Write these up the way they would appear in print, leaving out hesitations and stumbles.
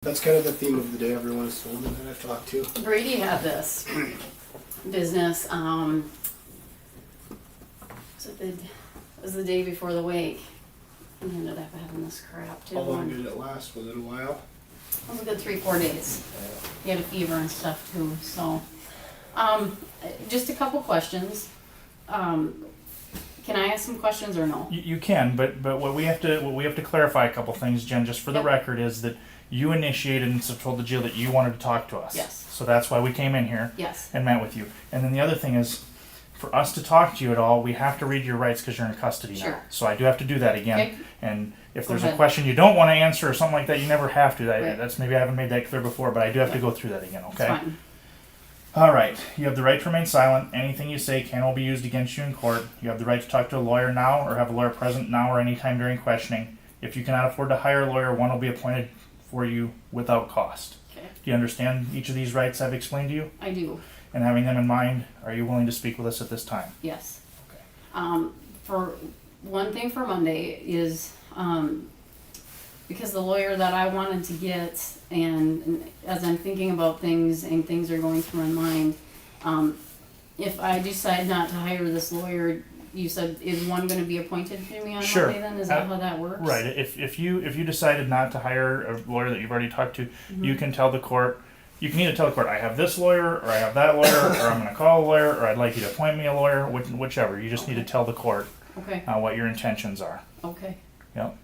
That's kind of the theme of the day everyone has told me that I've talked to. Brady had this business, was the day before the wake. He ended up having this crap too. How long did it last? Was it a while? It was a good 3-4 days. He had a fever and stuff too, so. Just a couple questions. Can I ask some questions or no? You can, but what we have to clarify a couple things, Jen, just for the record, is that you initiated and told the jail that you wanted to talk to us. Yes. So that's why we came in here. Yes. And met with you. And then the other thing is, for us to talk to you at all, we have to read your rights because you're in custody now. Sure. So I do have to do that again. Okay. And if Go there's ahead. a question you don't want to answer or something like that, you never have to. Right. That's maybe I haven't made that clear before, but I do have to go through that again. Okay. It's fine. All right. You have the right to remain silent. Anything you say can all be used against you in court. You have the right to talk to a lawyer now or have a lawyer present now or any time during questioning. If you cannot afford to hire a lawyer, one will be appointed for you without cost. Okay. Do you understand each of these rights I've explained to you? I do. And having them in mind, are you willing to speak with us at this time? Yes. Okay. For one thing for Monday is, because the lawyer that I wanted to get, and as I'm thinking about things and things are going through my mind, if I decide not to hire this lawyer, you said, is one going to be appointed to me on Sure. Monday then? Is that how that works? Right. If you decided not to hire a lawyer that you've already talked to, you can tell the court. You can either tell the court, I have this lawyer, or I have that lawyer, or I'm going to call a lawyer, or I'd like you to appoint me a lawyer, whichever. You just need to tell the court Okay. what your intentions are. Okay. Yep.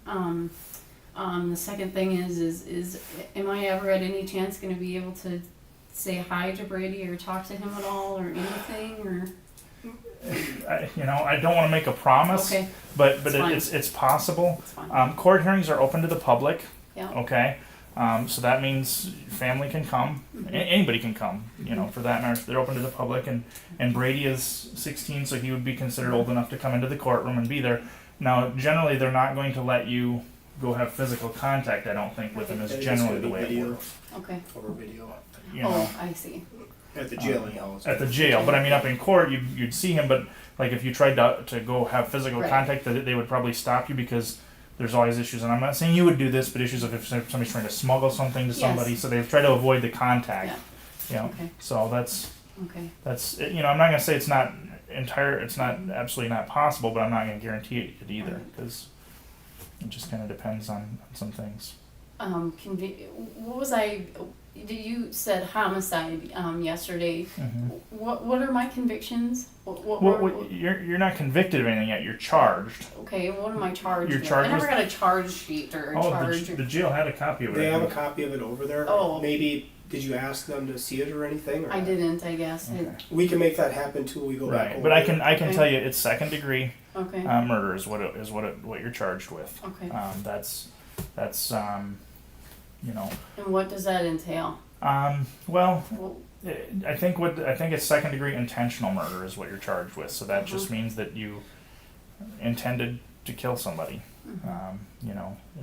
The second thing is am I ever at any chance going to be able to say hi to Brady or talk to him at all or anything or? I don't want to make a promise, Okay. but It's fine. it's possible. It's fine. Court hearings are open to the public. Yeah. Okay. So that means family can come, anybody can come, for that matter. They're open to the public, and Brady is 16, so he would be considered old enough to come into the courtroom and be there. Now, generally, they're not going to let you go have physical contact, I don't think, with him is I think it's generally gonna the be way it video. works. Okay. Over video. Oh, I see. At the jail anyhow. At the jail, but I mean, up in court, you'd see him, but like if you tried to go have physical Right. contact, they would probably stop you because there's always issues, and I'm not saying you would do this, but issues of if somebody's trying to smuggle something to somebody, Yes. so they try to avoid the contact. Yeah. Okay. So that's Okay. I'm not gonna say it's not absolutely not possible, but I'm not gonna guarantee it either because it just kind of depends on some things. What was I? You said homicide yesterday. What are my convictions? Well, you're not convicted of anything yet. You're charged. Okay, what am I charged You're with? charged I never with- got a charge sheet or a charge. The jail had a copy of it. They I have a think. copy of it over there. Oh. Maybe, did you ask them to see it or anything? Or I didn't, I guess. Okay. We can make that happen till we go back Right, over but I it. can Okay. tell you it's second degree Okay. murder is what you're charged with. Okay. That's And what does that entail? well, Well, I think it's second degree intentional murder is what you're charged with. So that just means that you intended to kill somebody.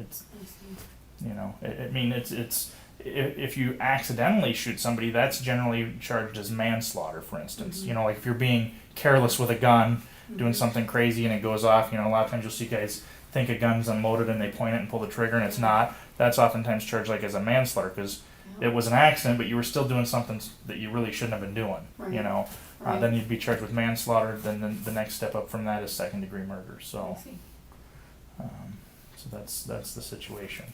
It's I see. I mean it's if you accidentally shoot somebody, that's generally charged as manslaughter, for instance. Like if you're being careless with a gun, doing something crazy and it goes off. A lot of times you'll see guys think a gun's unloaded and they point it and pull the trigger and it's not. That's oftentimes charged like as a manslaughter because it was an accident, but you were still doing something that you really shouldn't have been doing. Right. Right. Then you'd be charged with manslaughter. Then the next step up from that is second degree murder. So, I see. so that's the situation.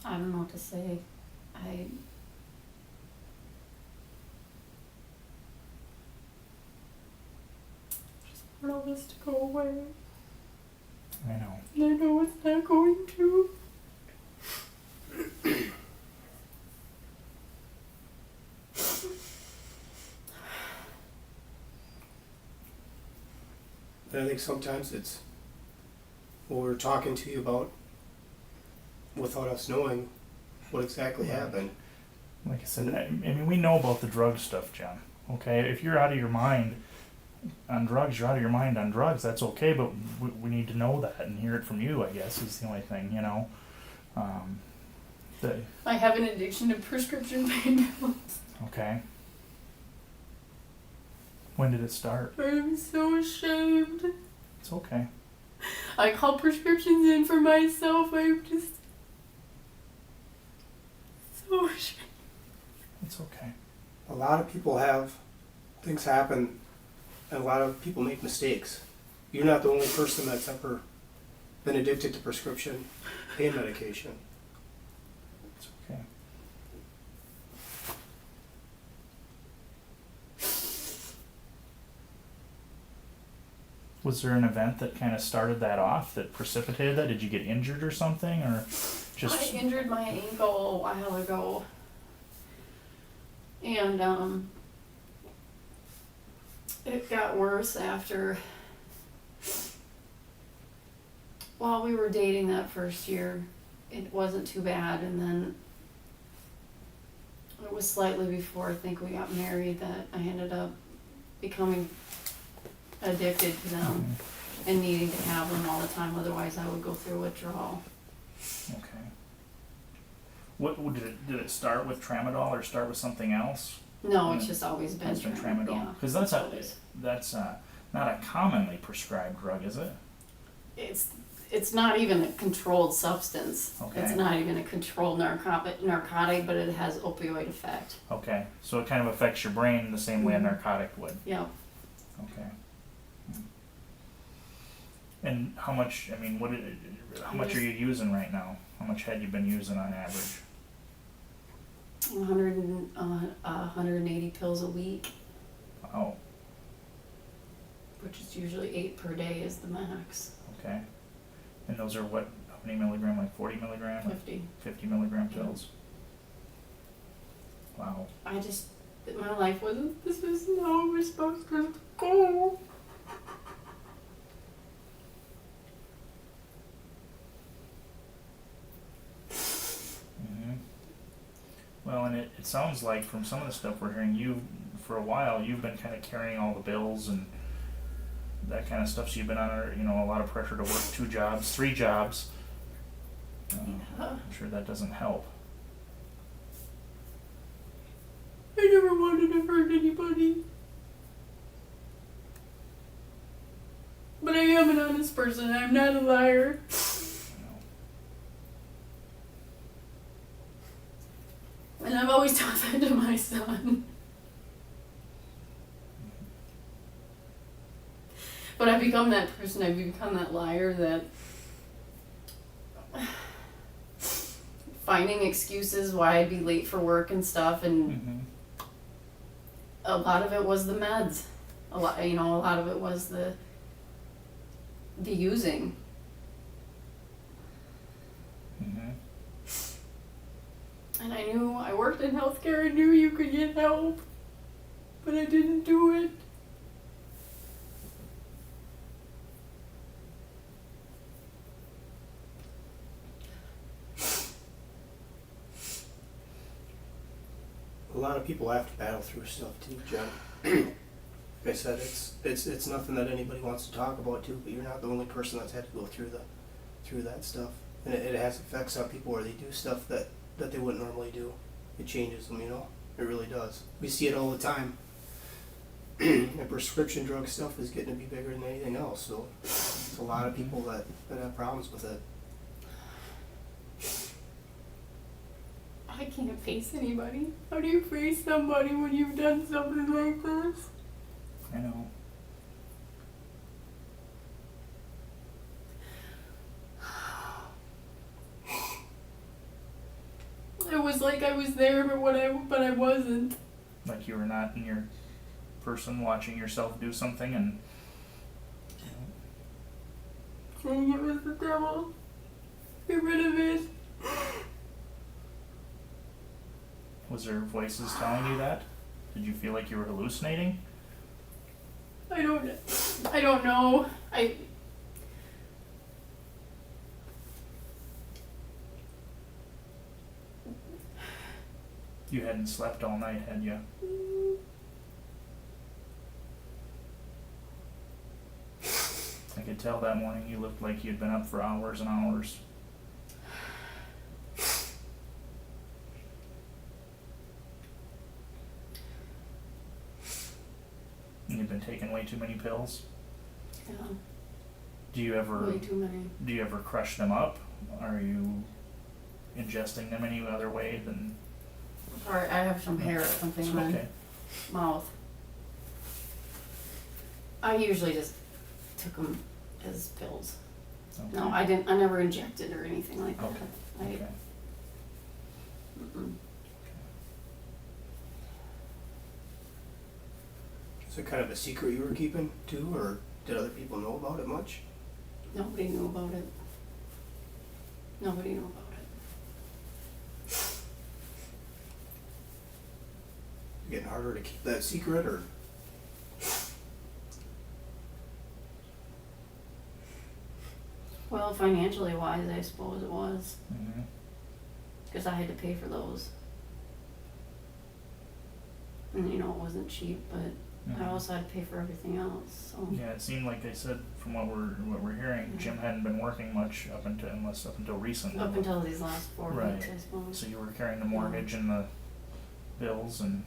I don't know what to say. I just want all this to go away. I know. And I know it's not going to. And I think sometimes it's what we're talking to you about without us knowing what exactly happened. Like I said, I mean, we know about the drug stuff, Jen. Okay, if you're out of your mind on drugs, you're out of your mind on drugs. That's okay, but we need to know that and hear it from you. I guess is the only thing, I have an addiction to prescription pain pills. Okay. When did it start? I'm so ashamed. It's okay. I call prescriptions in for myself. I'm just so ashamed. It's okay. A lot of people have things happen, and a lot of people make mistakes. You're not the only person that's ever been addicted to prescription pain medication. It's okay. Was there an event that kind of started that off, that precipitated that? Did you get injured or something, or just? I injured my ankle a while ago. And it got worse after, while we were dating that first year, it wasn't too bad, and then it was slightly before I think we got married that I ended up becoming addicted to them and needing to have them all the time, otherwise I would go through withdrawal. Okay. What did it start with tramadol or start with something else? No, it's just always been It's been tramadol. Yeah. Because that's not a commonly prescribed drug, is it? It's not even a controlled substance. Okay. It's not even a controlled narcotic, but it has opioid effect. Okay. So it kind of affects your brain the same way a Mhm. narcotic would. Yeah. Okay. And how much? I mean, how much are you using right now? How much had you been using on average? 180 pills a week, Oh, which is usually 8 per day is the max. okay. And those are what? How many milligram? Like 40 milligram? 50. 50 milligram pills. Wow. My life wasn't, this is how it was supposed to go. Well, and it sounds like from some of the stuff we're hearing, for a while, you've been kind of carrying all the bills and that kind of stuff. So you've been under, a lot of pressure to work 2 jobs, 3 jobs. Yeah. I'm sure that doesn't help. I never wanted to hurt anybody. But I am an honest person. I'm not a liar. And I've always taught that to my son. But I've become that person. I've become that liar that finding excuses why I'd be late for work and stuff, and a lot of it was the meds. A lot of it was the using. And I worked in healthcare. I knew you could get help, but I didn't do it. A lot of people have to battle through stuff too, Jen. Like I said, it's nothing that anybody wants to talk about too, but you're not the only person that's had to go through that stuff. And it has effects on people where they do stuff that they wouldn't normally do. It changes them, It really does. We see it all the time. And prescription drug stuff is getting to be bigger than anything else, so there's a lot of people that have problems with it. I can't face anybody. How do you face somebody when you've done something like this? I know. It was like I was there, but I wasn't. Like you were not in your person watching yourself do something, and Saying it was the devil. Get rid of it. was there voices telling you that? Did you feel like you were hallucinating? I don't know. You hadn't slept all night, had you? I could tell that morning you looked like you'd been up for hours and hours. And you've been taking way too many pills. Yeah, Do you ever way too many. crush them up? Are you ingesting them any other way than? Sorry, I have some hair or something in my Okay. mouth. I usually just took them as pills. Okay. No, I didn't. I never injected or anything like that. Okay. Okay. Mm-mm. Is it kind of a secret you were keeping too, or did other people know about it much? Nobody knew about it. Nobody knew about it. Getting harder to keep that secret, or? Well, financially wise, I suppose it was, Mm-hmm. because I had to pay for those. And you know, it wasn't cheap, but I also had to pay for everything else, so. Yeah, it seemed like I said from what we're hearing, Yeah. Jim hadn't been working much up until recently. Up until these last 4 Right. weeks, I suppose. So you were carrying the mortgage and the bills and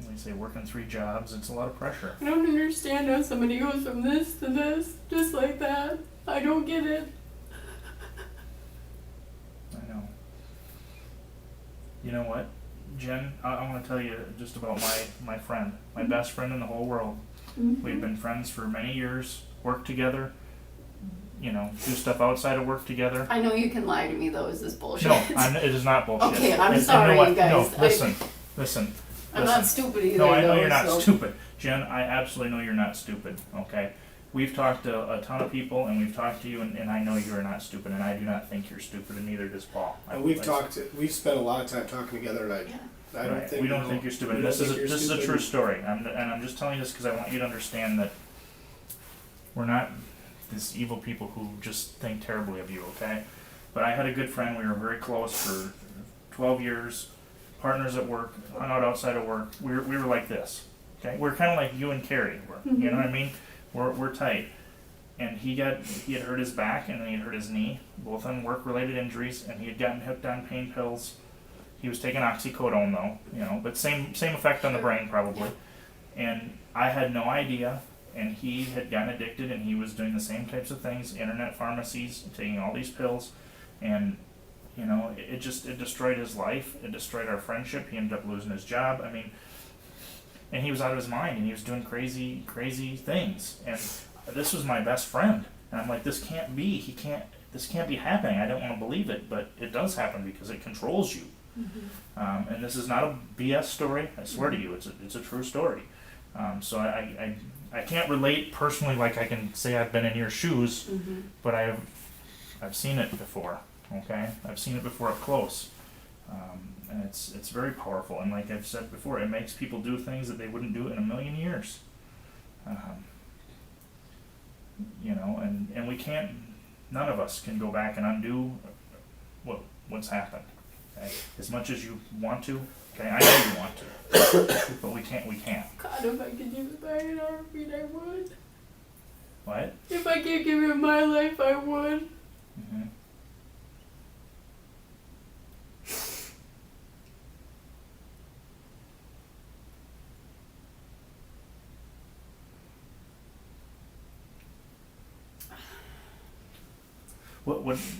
they say working 3 jobs. It's a lot of pressure. I don't understand how somebody goes from this to this, just like that. I don't get it. I know. You know what, Jen? I want to tell you just about my friend, my best friend in the whole world. We've been friends for many years, worked together, you know, do stuff outside of work together. I know you can lie to me though, is this bullshit? No, it is not bullshit. Okay, I'm And sorry, you know what? you guys. No, listen. I'm not stupid either. No, I know though, you're not so. stupid. Jen, I absolutely know you're not stupid, okay? We've talked to a ton of people, and we've talked to you, and I know you are not stupid, and I do not think you're stupid, and neither does Paul. And we've we've spent a lot of time talking together, and Yeah. I don't Right. think We don't think you're stupid. we This don't is think you're this is a stupid. true story. I'm just telling you this because I want you to understand that we're not these evil people who just think terribly of you, okay? But I had a good friend. We were very close for 12 years, partners at work, hung out outside of work. We were like this, okay? We're kind of like you and Carrie were. You know what I mean? We're tight. And he had hurt his back and then he had hurt his knee, both on work-related injuries, and he had gotten hooked on pain pills. He was taking oxycodone though, you know, but same effect on the brain probably. And I had no idea, and he had gotten addicted, and he was doing the same types of things, internet pharmacies, taking all these pills, and you know, it destroyed his life. It destroyed our friendship. He ended up losing his job. I mean, and he was out of his mind, and he was doing crazy things. And this was my best friend, and I'm like, this can't be. This can't be happening. I don't want to believe it, but it does happen because it controls you. And this is not a BS story. I swear to you, it's a true story. So I can't relate personally, like I can say I've been in your shoes, but I've seen it before. Okay, I've seen it before up close, and it's very powerful. And like I've said before, it makes people do things that they wouldn't do in a million years. You know, and we can't. None of us can go back and undo what's happened. Okay? As much as you want to, okay, I know you want to, but we can't. God, if I could use my heartbeat, I would. What? If I could give it my life, I would. Mm-hmm.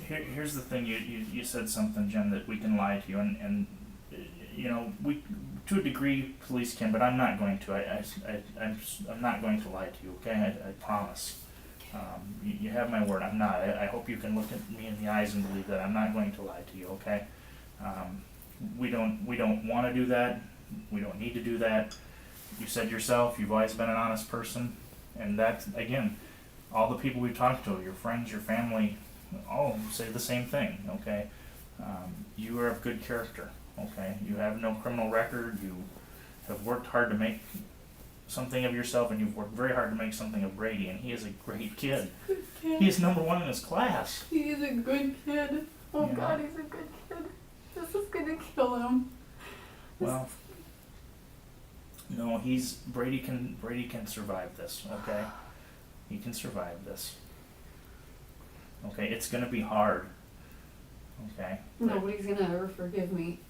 Here's the thing. You said something, Jen, that we can lie to you, and you know, we to a degree police can, but I'm not going to. I'm not going to lie to you. Okay, I promise. You have my word. I'm not. I hope you can look at me in the eyes and believe that I'm not going to lie to you. Okay. We don't want to do that. We don't need to do that. You said yourself, you've always been an honest person, and that again, all the people we've talked to, your friends, your family, all say the same thing. Okay. You are of good character. Okay. You have no criminal record. You have worked hard to make something of yourself, and you've worked very hard to make something of Brady, and he is a great kid. Good kid. He is #1 in his class. He's a good kid. Oh Yeah. God, he's a good kid. This is gonna kill him. Well, no, Brady can survive this, okay? He can survive this. Okay, it's gonna be hard. Okay? But Nobody's gonna ever forgive me.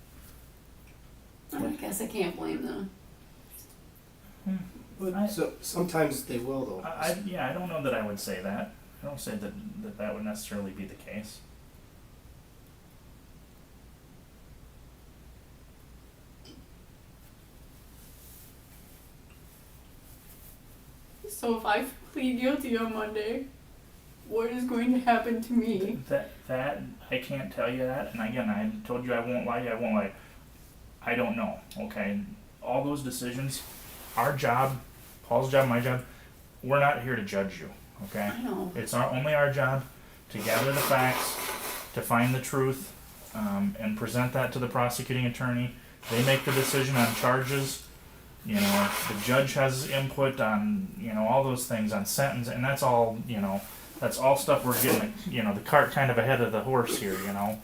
I guess I can't blame them. But sometimes they will though. I don't know that I would say that. I don't say that would necessarily be the case. So if I plead guilty on Monday, what is going to happen to me? That I can't tell you that, and again, I told you I won't lie to you, I won't lie. I don't know, okay? All those decisions, our job, Paul's job, my job, we're not here to judge you, okay? I know. It's only our job to gather the facts, to find the truth, and present that to the prosecuting attorney. They make the decision on charges. You know, the judge has input on, you know, all those things on sentence, and that's all, you know, that's all stuff we're getting, you know, the cart kind of ahead of the horse here, you know.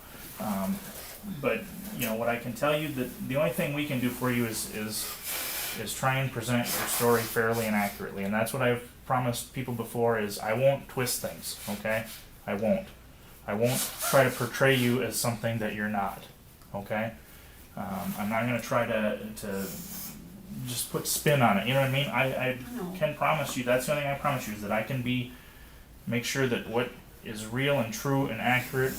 But, you know, what I can tell you, that the only thing we can do for you is try and present your story fairly and accurately. And that's what I've promised people before, is I won't twist things, okay? I won't. I won't try to portray you as something that you're not, okay? I'm not going to try to just put spin on it, you know what I mean? I can promise you, that's the only thing I promise you, is that I can make sure that what is real and true and accurate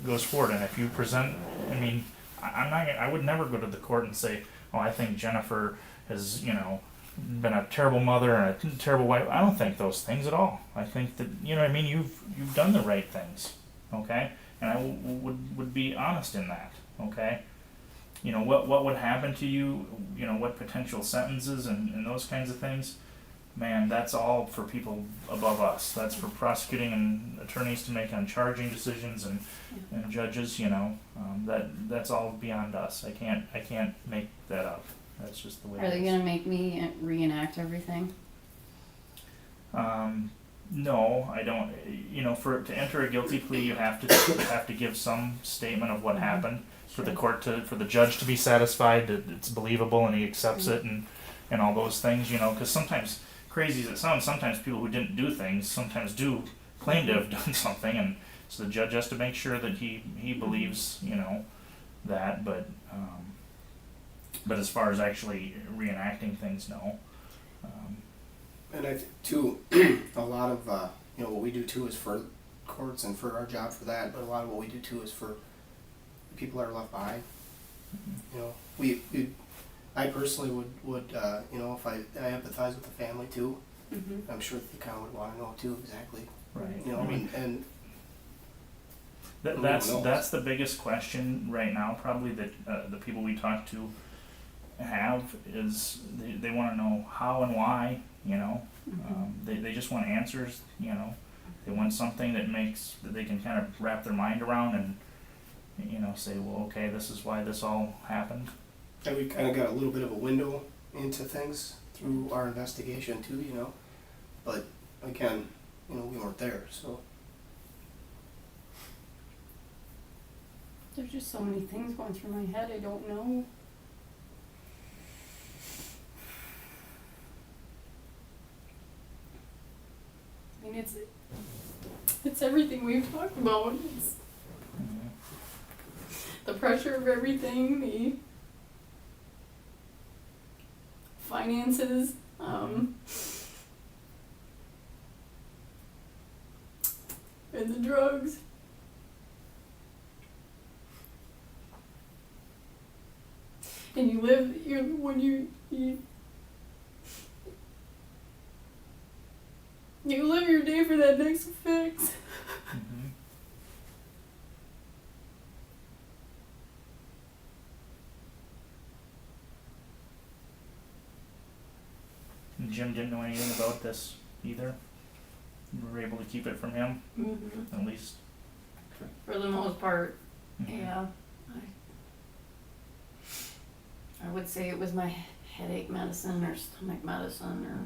goes forward. And if you present, I mean, I would never go to the court and say, oh, I think Jennifer has, you know, been a terrible mother and a terrible wife. I don't think those things at all. I think that, you know what I mean, you've done the right things, okay? And I would be honest in that, okay? You know, what would happen to you, you know, what potential sentences and those kinds of things, man, that's all for people above us. That's for prosecuting and attorneys to make on charging decisions and judges, you know, that's all beyond us. I can't make that up. That's just the way it is. Are they gonna make me reenact everything? No, I don't. You know, to enter a guilty plea, you have to give some statement of what happened for the court for the judge to be satisfied that it's believable and he accepts it and all those things. You know, because sometimes, crazy as it sounds, sometimes people who didn't do things sometimes do claim to have done something, and so the judge has to make sure that he believes, you know, that. But as far as actually reenacting things, no. And I think too, a lot of you know, what we do too is for courts and for our job for that. But a lot of what we do too is for the people that are left behind. You know, I personally would you know, if I empathize with the family too. I'm sure that they kind of would want to know too exactly. Right. You know, I mean, and that's the biggest question right now. Probably that the people we talk to have is they want to know how and why. You know, they just want answers. You know, they want something that they can kind of wrap their mind around and, you know, say, well, okay, this is why this all happened. And we kind of got a little bit of a window into things through our investigation too, you know. But again, you know, we weren't there, so. There's just so many things going through my head, I don't know. I mean, it's everything we've talked about. It's the pressure of everything, the finances, and the drugs. And you live, you live your day for that next fix. Jim didn't know anything about this either. You were able to keep it from him, at least. For the most part, yeah. I would say it was my headache medicine or stomach medicine or.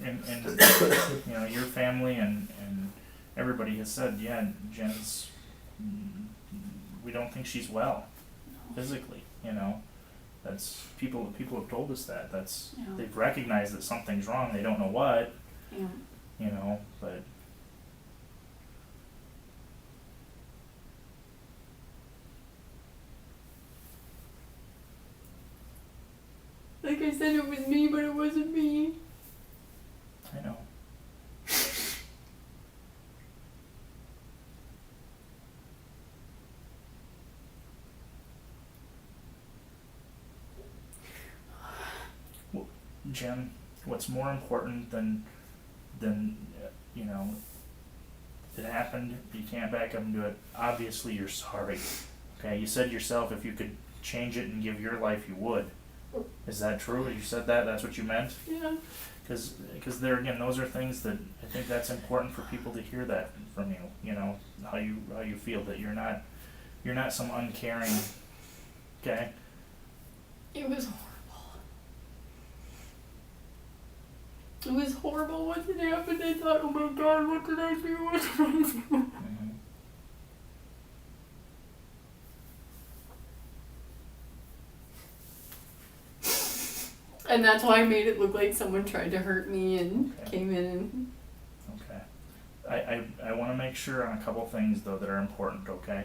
And you know, your family and everybody has said, yeah, Jen's, we don't think she's well physically. You know, that's people have told us that. That's they've recognized that something's wrong. They don't know what. Yeah. You know, but. Like I said, it was me, but it wasn't me. I know. Well, Jim, what's more important than you know, it happened, you can't back up and do it. Obviously you're sorry. Okay, you said yourself if you could change it and give your life, you would. Is that true? You said that? That's what you meant? Yeah. Because there again, those are things that I think that's important for people to hear that from you. You know how you feel that you're not some uncaring. Okay. It was horrible. It was horrible. Once it happened, I thought, oh my God, what did I do? What did I do? Mm-hmm. And that's why I made it look like someone tried to hurt me and Okay. came in and... Okay. I want to make sure on a couple things though that are important. Okay.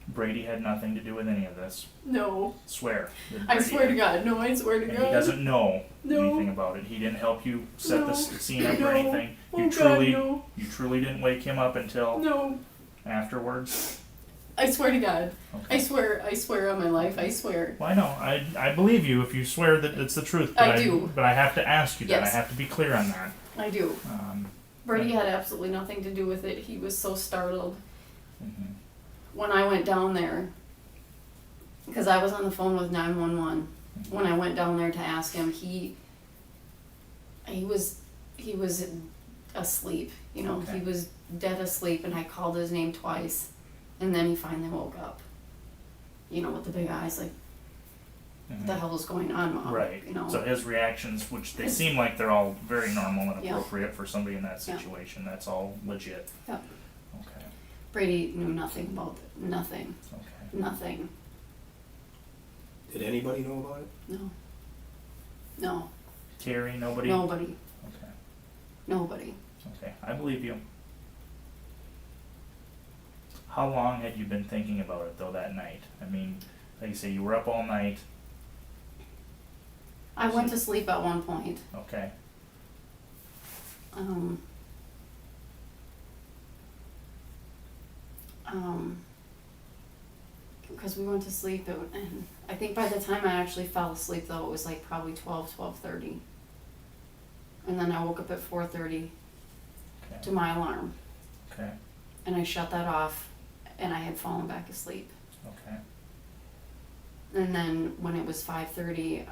Brady had nothing to do with any of this. No. Swear. that I Brady swear to had- God. No, I swear to And God. he doesn't know No. anything about it. He didn't help you set No. the scene up or No. anything. Oh You God, truly, no. you truly didn't wake him up until No. afterwards. I swear to God. Okay. I swear on my life. I swear. Well, I know. I believe you if you swear that it's the truth. But I do. But I have to ask you that. Yes. I have to be clear on that. I do. Brady Yeah. had absolutely nothing to do with it. He was so startled Mhm. when I went down there. Because I was on the phone with 911 when I went down there to ask him. He was asleep. You know, Okay. he was dead asleep, and I called his name twice, and then he finally woke up. You know, with the big eyes, like, Mhm. what the hell is going on, Mom? Right. You know. So his reactions, which they His- seem like they're all very normal and Yeah. appropriate for somebody in that Yeah. situation, that's all legit. Yeah. Okay. Brady knew nothing about it. Nothing. Okay. Nothing. Did anybody know about it? No. No. Carrie, nobody? Nobody. Okay. Nobody. Okay. I believe you. How long had you been thinking about it though that night? I mean, like you say, you were up all night. I went to sleep at one point. Okay. Um, because we went to sleep, and I think by the time I actually fell asleep, though, it was like probably 12:30. And then I woke up at 4:30 Okay. to my alarm, Okay. and I shut that off, and I had fallen back asleep. Okay. And then when it was 5:30,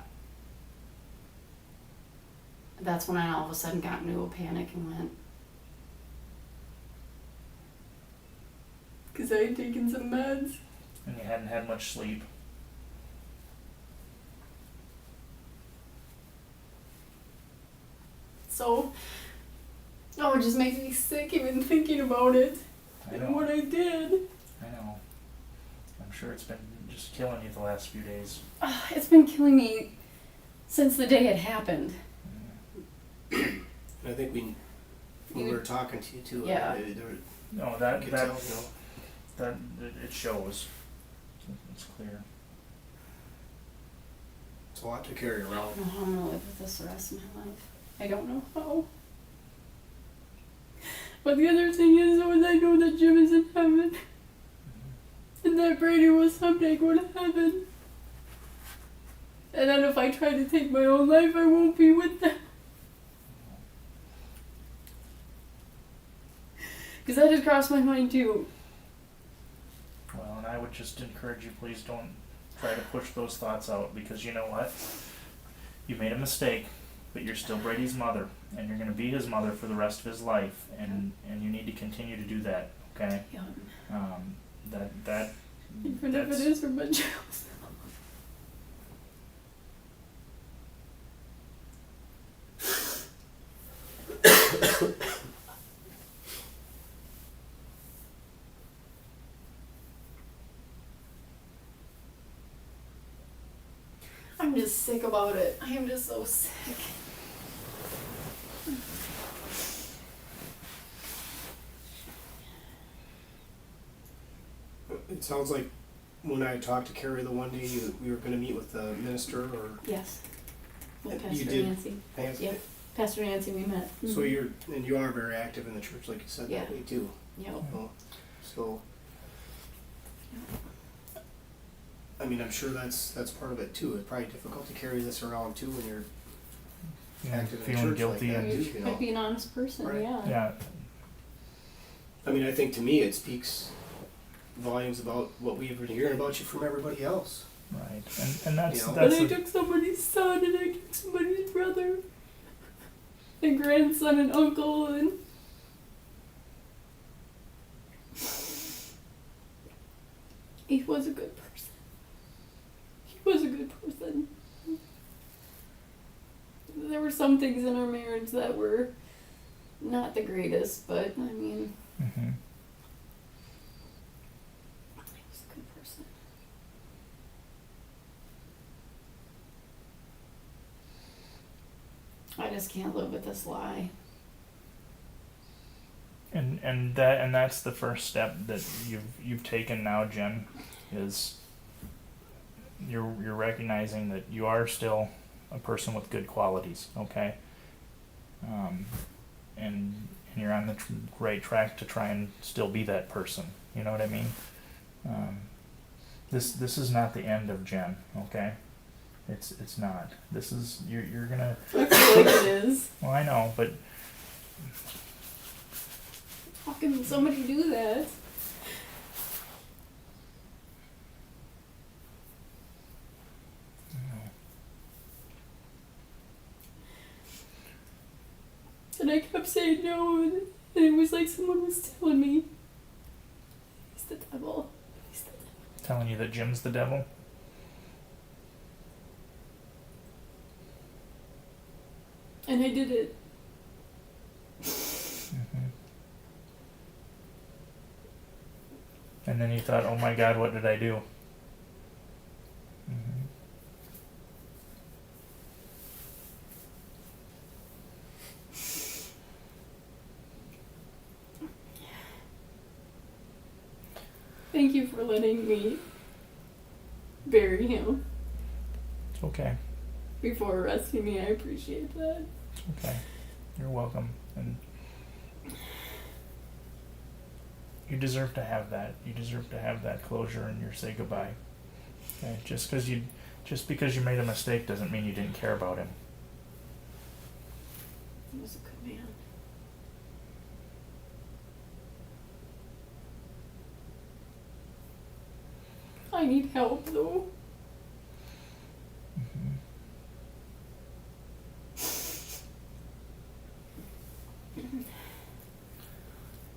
that's when I all of a sudden got into a panic and went. Because I had taken some meds. And you hadn't had much sleep. So, oh, it just makes me sick even thinking about it. I And know. what I did. I know. I'm sure it's been just killing you the last few days. It's been killing me since the day it happened. And I think when we were talking to you too, Yeah. No, you that could that tell, you know, that it shows. It's clear. it's a lot to carry I around. don't know how I'm gonna live with this the rest of my life. I don't know how. But the other thing is, though, is I know that Jim is in heaven. And that Brady will someday go to heaven. And then if I try to take my own life, I won't be with them. Because that has crossed my mind too. Well, and I would just encourage you, please don't try to push those thoughts out, because you know what? You made a mistake, but you're still Brady's mother, and you're going to be his mother for the rest of his life, and you need to continue to do that, okay? Yeah. That Even if that's- it is for my child's. I'm just sick about it. I am just so sick. It sounds like when I talked to Carrie the one day, we were going to meet with the minister, or Yes. With You Pastor did. Nancy. Nancy. Yep. Pastor Nancy, we met. So you are very active in the church, like you said, Yeah. that way too. Yep. So, I mean, I'm sure that's part of it too. It's probably difficult to carry this around too when you're active in feeling church guilty like that and too, you Might know. be an honest person, Right. yeah. yeah. I mean, I think to me it speaks volumes about what we've been hearing about you from everybody else. Right, and that's You know. But that's I the- took somebody's son and I took somebody's brother and grandson and uncle and he was a good person. He was a good person. There were some things in our marriage that were not the greatest, but I mean, mhm. he was a good person. I just can't live with this lie. And that's the first step that you've taken now, Jen, is you're recognizing that you are still a person with good qualities, okay? And you're on the right track to try and still be that person. You know what I mean? This is not the end of Jen, okay? It's not. This is you're gonna. I feel like it is. Well, I know, but How can somebody do that? And I kept saying no, and it was like someone was telling me, he's the devil. He's the devil. telling you that Jim's the devil. And I did it. Mm-hmm. And then you thought, oh my God, what did I do? Mm-hmm. Thank you for letting me bury him It's okay. before arresting me. I appreciate that. Okay. You're welcome. And you deserve to have that. You deserve to have that closure and your say goodbye. Okay. Just because you made a mistake doesn't mean you didn't care about him. He was a good man. I need help though. Mm-hmm.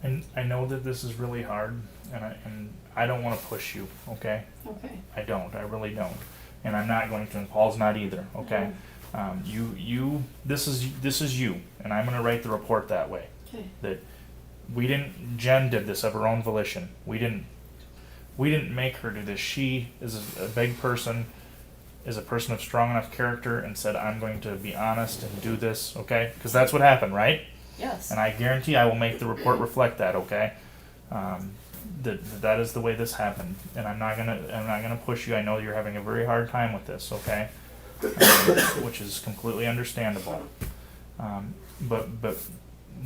And I know that this is really hard, and I don't want to push you, okay? Okay. I don't. I really don't. And I'm not going to, and Paul's not either, okay? This is you, and I'm going to write the report that way. Okay. That Jen did this of her own volition. We didn't make her do this. She is a big person, is a person of strong enough character, and said, I'm going to be honest and do this, okay? Because that's what happened, right? Yes. And I guarantee I will make the report reflect that, okay? That is the way this happened, and I'm not gonna push you. I know you're having a very hard time with this, okay? Which is completely understandable. But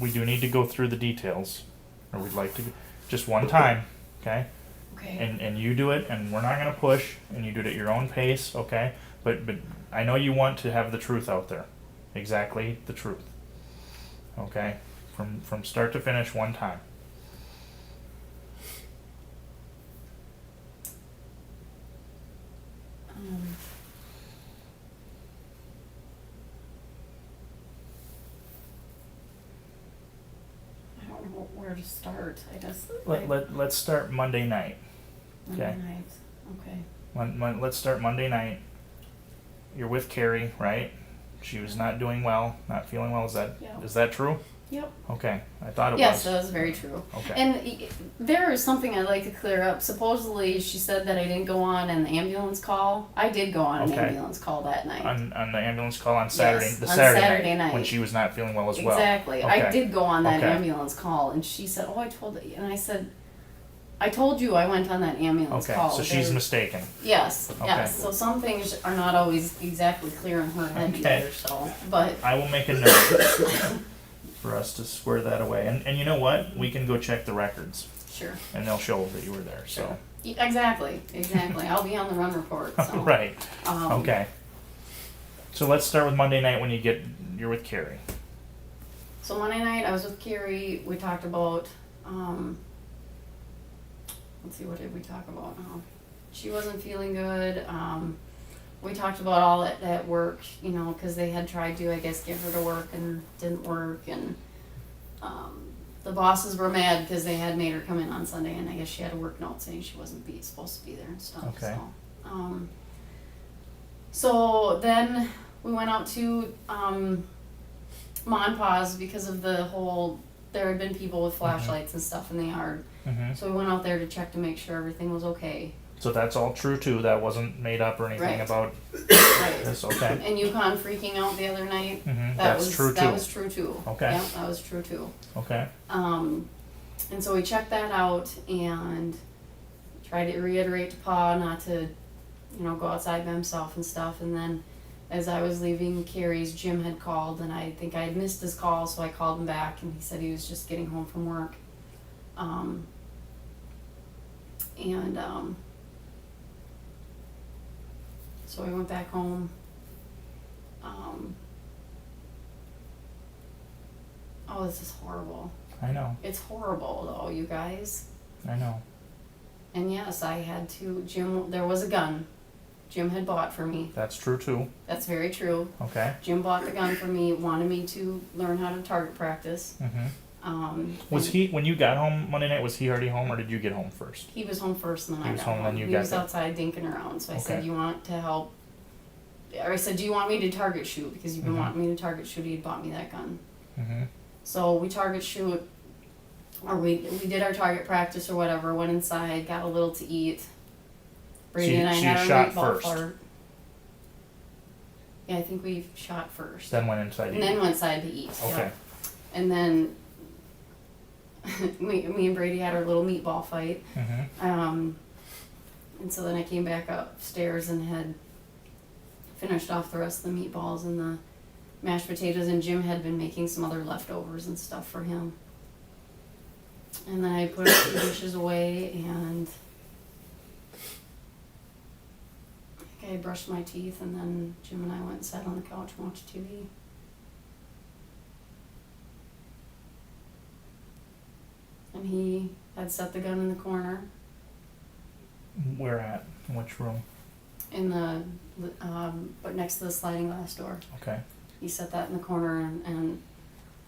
we do need to go through the details, or we'd like to, just one time, okay? Okay. And you do it, and we're not gonna push, and you do it at your own pace, okay? But I know you want to have the truth out there, exactly the truth. Okay, from start to finish, one time. I don't know where to start. I guess. Let's start Monday night. Monday Okay. night. Okay. Let's start Monday night. You're with Carrie, right? She was not doing well, not feeling well. Is Yeah. that true? Yep. Okay, I thought it Yes, was. that was very true. Okay. And there is something I'd like to clear up. Supposedly, she said that I didn't go on an ambulance call. I did go on an Okay. ambulance call that night. On the ambulance call on Saturday, Yes, the on Saturday, Saturday night, when night. she was not feeling well as well. Exactly. Okay. I did go on that Okay. ambulance call, and she said, "Oh, I told you," and I said, I told you I went on that ambulance Okay, call. so she's There- mistaken. Yes, Okay. yes. So some things are not always exactly clear in her head Okay. either. So, but I will make a note for us to square that away. And you know what? We can go check the records, sure. and they'll show that you were there. So Exactly. I'll be on the run report. So. right. Um, Okay. So let's start with Monday night when you're with Carrie. So Monday night I was with Carrie. We talked about. Let's see, what did we talk about? She wasn't feeling good. We talked about all at work, you know, because they had tried to, I guess, get her to work and didn't work, and the bosses were mad because they had made her come in on Sunday, and I guess she had a work note saying she wasn't supposed to be there and stuff. Okay. So then we went out to Monpause because of the whole. There had been people with flashlights and stuff in the yard. Mm-hmm. So we went out there to check to make sure everything was okay. So that's all true too. That wasn't made up or anything Right. about Right. this. Okay. And Yukon freaking out the other night. Mm-hmm. That That's was true too. That was true too. Okay. Yep, that was true too. Okay. And so we checked that out and tried to reiterate to Pa not to, go outside by himself and stuff. And then as I was leaving Carrie's, Jim had called, and I think I had missed his call, so I called him back, and he said he was just getting home from work. So we went back home. Oh, this is horrible. I know. It's horrible, though, you guys. I know. And yes, I had to, there was a gun Jim had bought for me. That's true too. That's very true. Okay. Jim bought the gun for me, wanted me to learn how to target practice. Mm-hmm. Was he, when you got home Monday night, was he already home or did you get home first? He was home first and then He was I got home, home. then you He got was there. outside dinking around, so I said, Okay. you want to help? Or I said, do you want me to target shoot? Because you've been Mhm. wanting me to target shoot, he had bought me that gun. Mm-hmm. So we target shoot, or we did our target practice or whatever, went inside, got a little to eat. Brady and I so you had our shot meatball first? fart. Yeah, I think we shot first. Then went inside. And then went inside to eat. Okay. Yep. And then me and Brady had our little meatball fight. Mm-hmm. And so then I came back upstairs and had finished off the rest of the meatballs and the mashed potatoes, and Jim had been making some other leftovers and stuff for him. And then I put the dishes away, and I think I brushed my teeth, and then Jim and I went and sat on the couch and watched TV. And he had set the gun in the corner Where at? In which room? in the, but next to the sliding glass door. Okay. He set that in the corner, and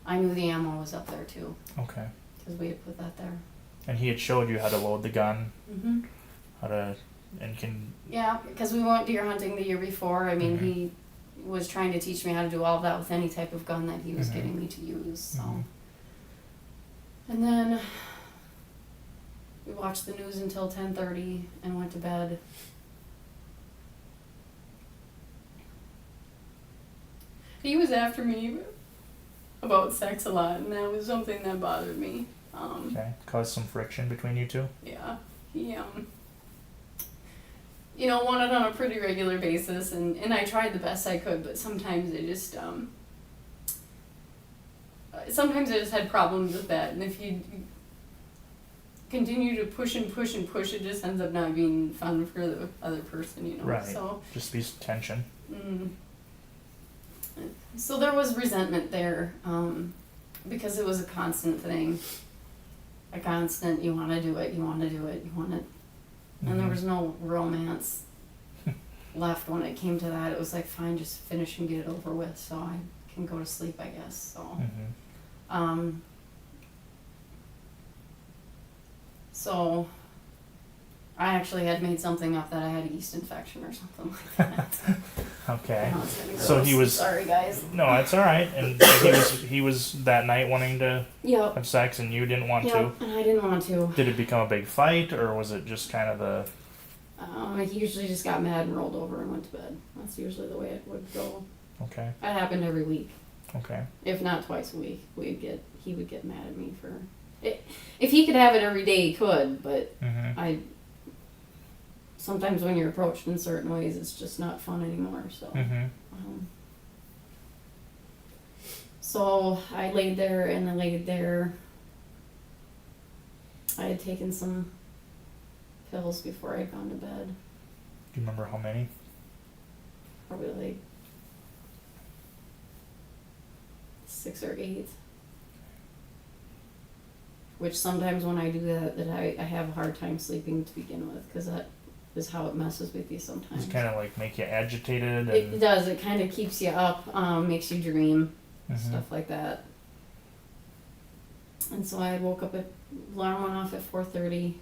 I knew the ammo was up there too, Okay. because we had put that there. And he had showed you how to load the gun, Mm-hmm. how to, and can. Yeah, because we went deer hunting the year before. I mean, Mhm. he was trying to teach me how to do all of that with any type of gun that he was Mhm. getting me to use. So, Mhm. and then we watched the news until 10:30 and went to bed. He was after me about sex a lot, and that was something that bothered me. Okay. Cause some friction between you two. Yeah, he wanted on a pretty regular basis, and I tried the best I could, but sometimes I just sometimes I just had problems with that, and if you continue to push and push and push, it just ends up not being fun for the other person, Right. So. Just be tension. So there was resentment there, because it was a constant thing. A constant, you want to do it, you want to do it, you want it. And there Mhm. was no romance left when it came to that. It was like, fine, just finish and get it over with so I can go to sleep, I guess. So, Mhm. So I actually had made something up that I had a yeast infection or something like that. Okay. Oh, it's kinda So gross. he was. Sorry, guys. No, it's all right. And he was that night wanting to Yep. have sex, and you didn't want Yep, and I didn't want to. to. Did it become a big fight, or was it just kind of the? He usually just got mad and rolled over and went to bed. That's usually the way it would go. Okay. That happened every week, Okay. if not twice a week. He would get mad at me for If he could have it every day, he could, but Mm-hmm. sometimes when you're approached in certain ways, it's just not fun anymore. So, Mm-hmm. so I laid there and I laid there. I had taken some pills before I'd gone to bed. Do you remember how many? Probably like 6 or 8. Which sometimes when I do that I have a hard time sleeping to begin with, because that is how it messes with you sometimes. It's kind of like make you agitated. And It does. It kind of keeps you up, makes you dream, stuff like that. And so I woke up alarm went off at 4:30,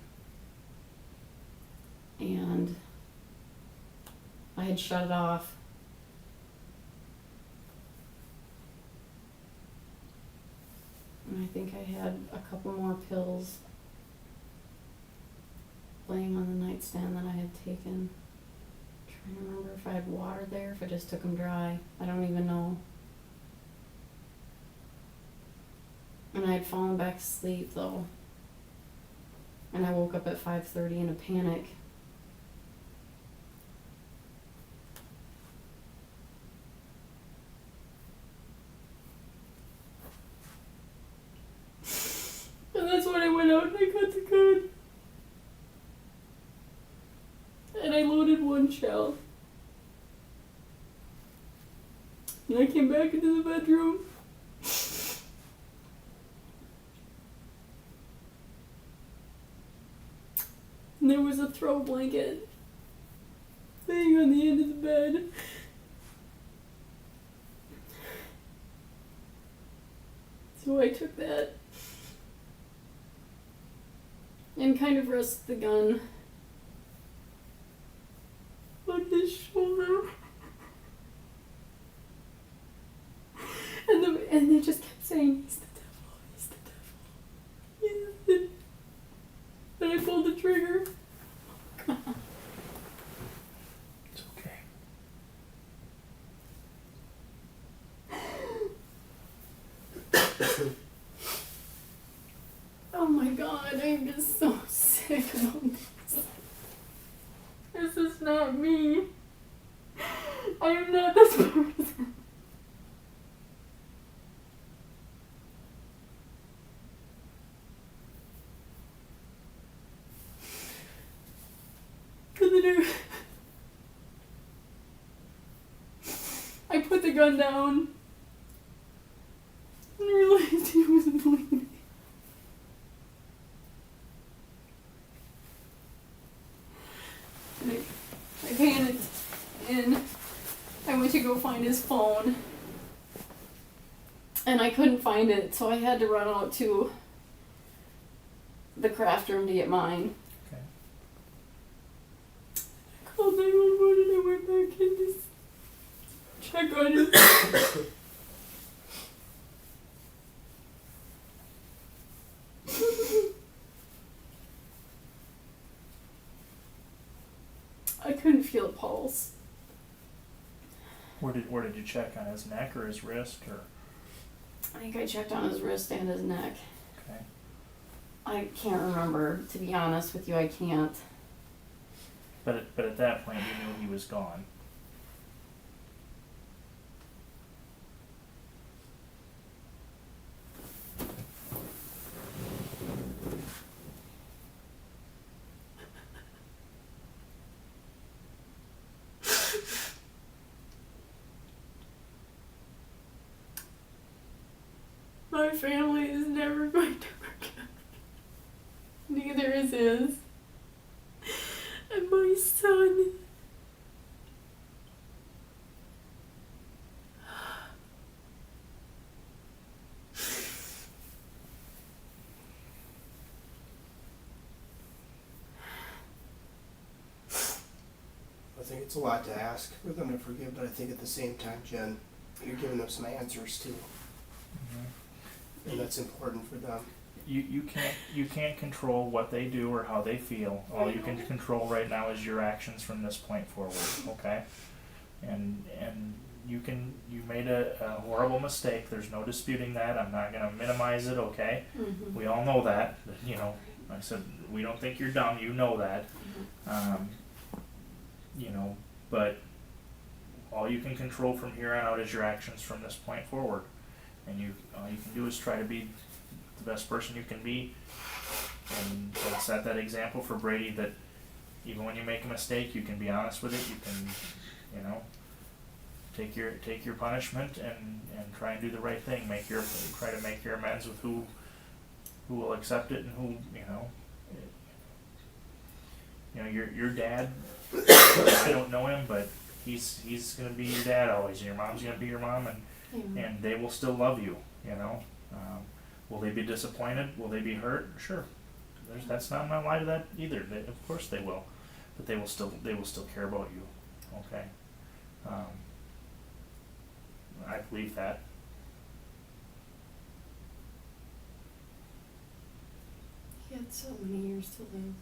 and I had shut it off. And I think I had a couple more pills laying on the nightstand that I had taken. Trying to remember if I had water there, if I just took them dry. I don't even know. And I had fallen back to sleep though. And I woke up at 5:30 in a panic. And that's when I went out and I got the gun. And I loaded one shell. And I came back into the bedroom. And there was a throw blanket laying on the end of the bed. So I took that and kind of rested the gun on his shoulder. And they just kept saying, "He's the devil, he's the devil, he's the..." And I pulled the trigger. It's okay. Oh my god, I'm just so sick about this. This is not me. I am not this person. And then I put the gun down and realized he wasn't bleeding. I panicked and I went to go find his phone and I couldn't find it, so I had to run out to the craft room to get mine. Okay. I called 911 and I went back in to check on him. I couldn't feel a pulse. Where did you check, on his neck or his wrist or? I think I checked on his wrist and his neck. Okay. I can't remember, to be honest with you, I can't. But at that point you knew he was gone. My family is never going to forgive me. Neither is his. And my son. I think it's a lot to ask for them to forgive, but I think at the same time, Jen, you're giving them some answers too, and that's important for them. You can't control what they do or how they feel. All you can control right now is your actions from this point forward, okay? And you made a horrible mistake. There's no disputing that. I'm not gonna minimize it, okay? Mhm. We all know that, you know, I said, we don't think you're dumb, you know that. You know, but all you can control from here on out is your actions from this point forward. And all you can do is try to be the best person you can be, and set that example for Brady that even when you make a mistake, you can be honest with it. You can, you know, take your punishment and try and do the right thing. Try to make your amends with who will accept it and who, you know. You know, your dad. I don't know him, but he's gonna be your dad always, and your mom's gonna be your mom, and they will still love you. You know, will they be disappointed? Will they be hurt? Sure. That's not my lie to that either. Of course they will, but they will still care about you. Okay. I believe that. He had so many years to live.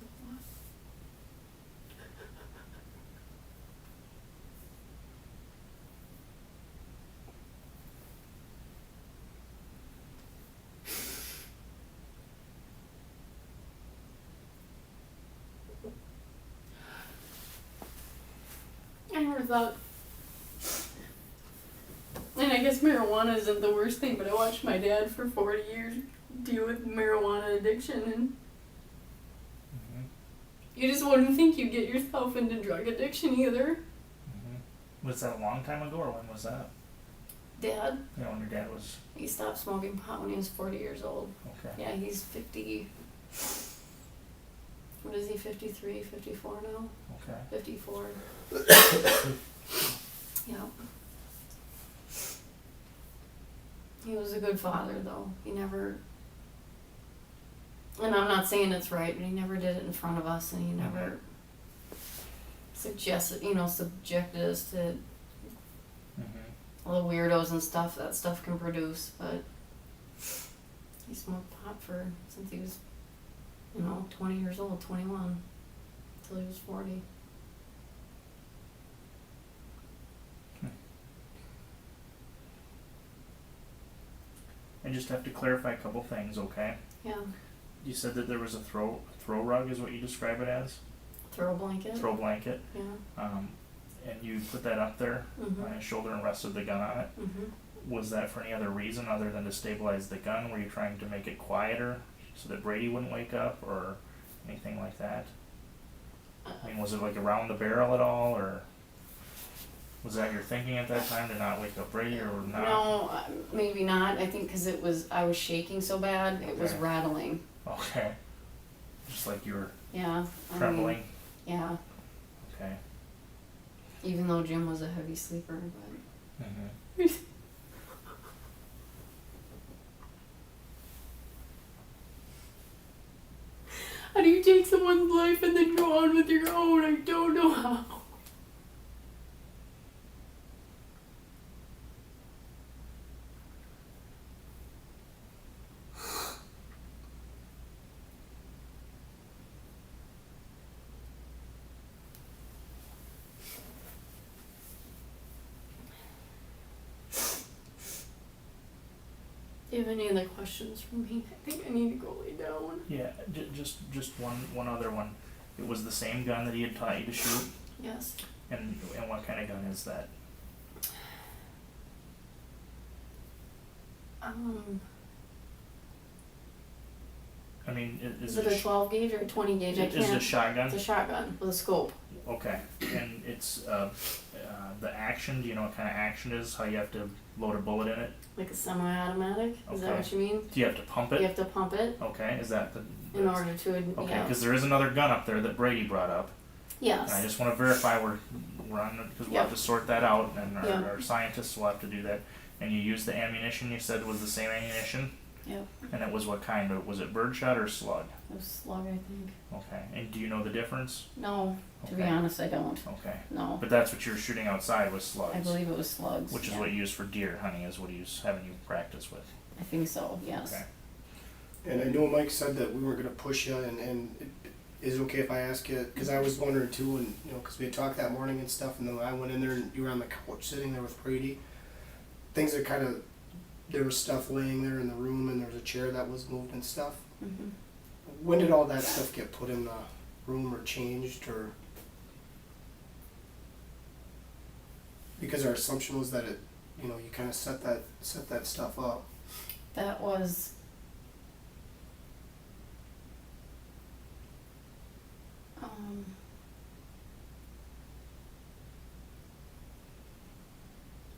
I never thought, and I guess marijuana isn't the worst thing, but I watched my dad for 40 years deal with marijuana addiction, and you just wouldn't think you'd get yourself into drug addiction either. Was that a long time ago, or when was that? Dad? You know, when your dad was... He stopped smoking pot when he was 40 years old. Okay. Yeah, he's 50... What is he, 53, 54 now? Okay. 54. Yep. He was a good father, though. He never... And I'm not saying it's right, but he never did it in front of us, and he never subjected us to all the weirdos and stuff that stuff can produce. But he smoked pot since he was, 20 years old, 21, until he was 40. I just have to clarify a couple things, okay? Yeah. You said that there was a throw rug, is what you describe it as? Throw blanket. Throw blanket. Yeah. And you put that up there on his shoulder and rested the gun on it. Was that for any other reason other than to stabilize the gun? Were you trying to make it quieter so that Brady wouldn't wake up, or anything like that? I mean, was it like around the barrel at all, or was that your thinking at that time to not wake up Brady, or not? No, maybe not. I think because I was shaking so bad, it was rattling. Okay. Just like you were I trembling? mean, yeah. Okay. Even though Jim was a heavy sleeper, but... How do you take someone's life and then go on with your own? I don't know how. Do you have any other questions for me? I think I need to go lay down. Yeah, just one other one. It was the same gun that he had taught you to shoot? Yes. And what kind of gun is that? I mean, is it a 12 gauge or a 20 gauge? I can't. Is it a shotgun? It's a shotgun with a scope. Okay, and it's the action. Do you know what kind of action it is? How you have to load a bullet in it? Like a semi-automatic? Is that what you mean? Do you have to pump it? You have to pump it. Okay, is that in order to? Okay, because there is another gun up there that Brady brought up. Yes. And I just want to verify we're on, because we'll have to sort that out, and our scientists will have to do that. And you used the ammunition you said was the same ammunition? Yep. And it was what kind? Was it birdshot or slug? It was slug, I think. Okay. And do you know the difference? No, to be honest, I don't. Okay. No. But that's what you were shooting outside was slugs. I believe it was slugs. Which is what you use for deer hunting, is what he's having you practice with. I think so, yes. Okay. And I know Mike said that we weren't going to push you, and is it okay if I ask you, because I was wondering too, and you know, because we had talked that morning and stuff, and then I went in there and you were on the couch sitting there with Brady. Things that kind of, there was stuff laying there in the room, and there was a chair that was moved and stuff. Mhm. When did all that stuff get put in the room or changed, or? Because our assumption was that it, you know, you kind of set that stuff up. That was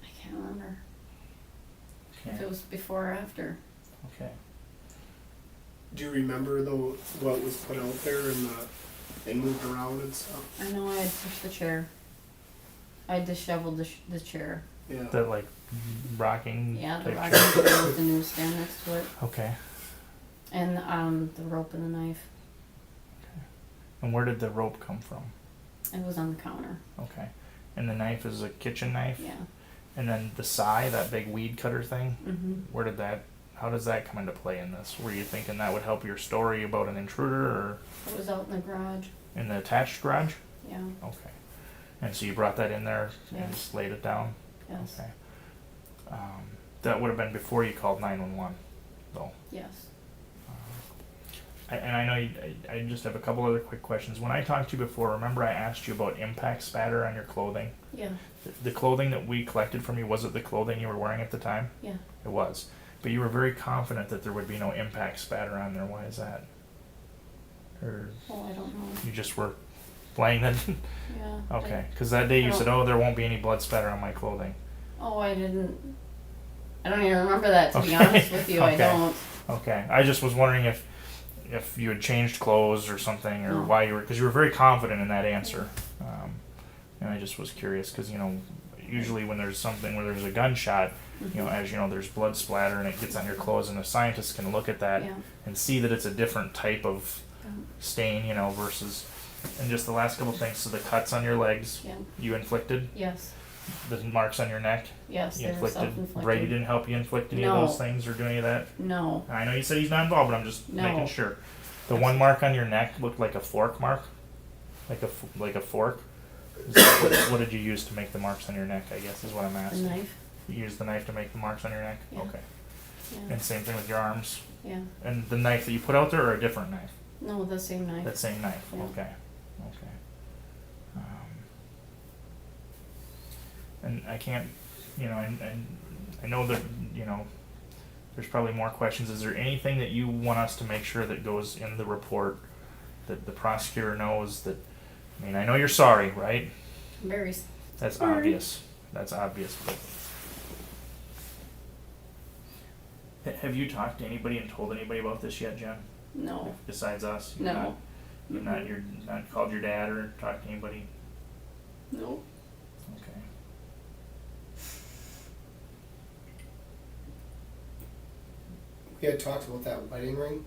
I can't remember if Okay. it was before or after. Okay. Do you remember though what was put out there and moved around and stuff? I know I had pushed the chair. I disheveled the chair. Yeah. The like rocking. Yeah, the type rocking chair. chair with the newsstand next to it, Okay. and the rope and the knife. And where did the rope come from? It was on the counter. Okay. And the knife is a kitchen knife? Yeah. And then the sai, that big weed cutter thing, Mhm. where did that, how does that come into play in this? Were you thinking that would help your story about an intruder, or It was out in the garage. in the attached garage? Yeah. Okay. And so you brought that in there and Yes. just laid it down? Yes. Okay. That would have been before you called 911, though. Yes. And I know I just have a couple other quick questions. When I talked to you before, remember I asked you about impact spatter on your clothing? Yeah. The clothing that we collected from you, was it the clothing you were wearing at the time? Yeah. It was. But you were very confident that there would be no impact spatter on there. Why is that? Or Oh, I don't know. you just were playing that? Yeah. Okay. Because that day you I said, don't- oh, there won't be any blood spatter on my clothing. Oh, I didn't. I don't even remember that, to be Okay. honest with you. I Okay. don't. Okay. I just was wondering if you had changed clothes or something, or No. why you were, because you were very confident in that answer. And I just was curious because, you know, usually when there's something where there's a gunshot, you know, as you know, there's blood splatter and it gets on your clothes, and the scientists can look at that Yeah. and see that it's a different type of stain, you know, versus. And just the last couple things, so the cuts on your legs, Yeah. you inflicted, Yes. the marks on your neck, Yes. you They were inflicted. self-inflicted. Brady didn't help you inflict any No. of those things or do any of that. No. I know you said he's not involved, but I'm just No. making sure. The one mark on your neck looked like a fork mark, like a fork. Is that what did you use to make the marks on your neck? I guess is what I'm The asking. knife. You used the knife to make the marks on your neck. Yeah. Okay. Yeah. And same thing with your arms. Yeah. And the knife that you put out there, or a different knife? No, the same knife. That same knife. Yeah. Okay. Okay. And I can't, you know, and I know that, you know, there's probably more questions. Is there anything that you want us to make sure that goes in the report that the prosecutor knows that, I mean, I know you're sorry, right? Very. That's Sorry. obvious. That's obvious. But have you talked to anybody and told anybody about this yet, Jen? No. Besides us? No. You're not called your dad or talked to anybody? No. Okay. We had talked about that wedding ring.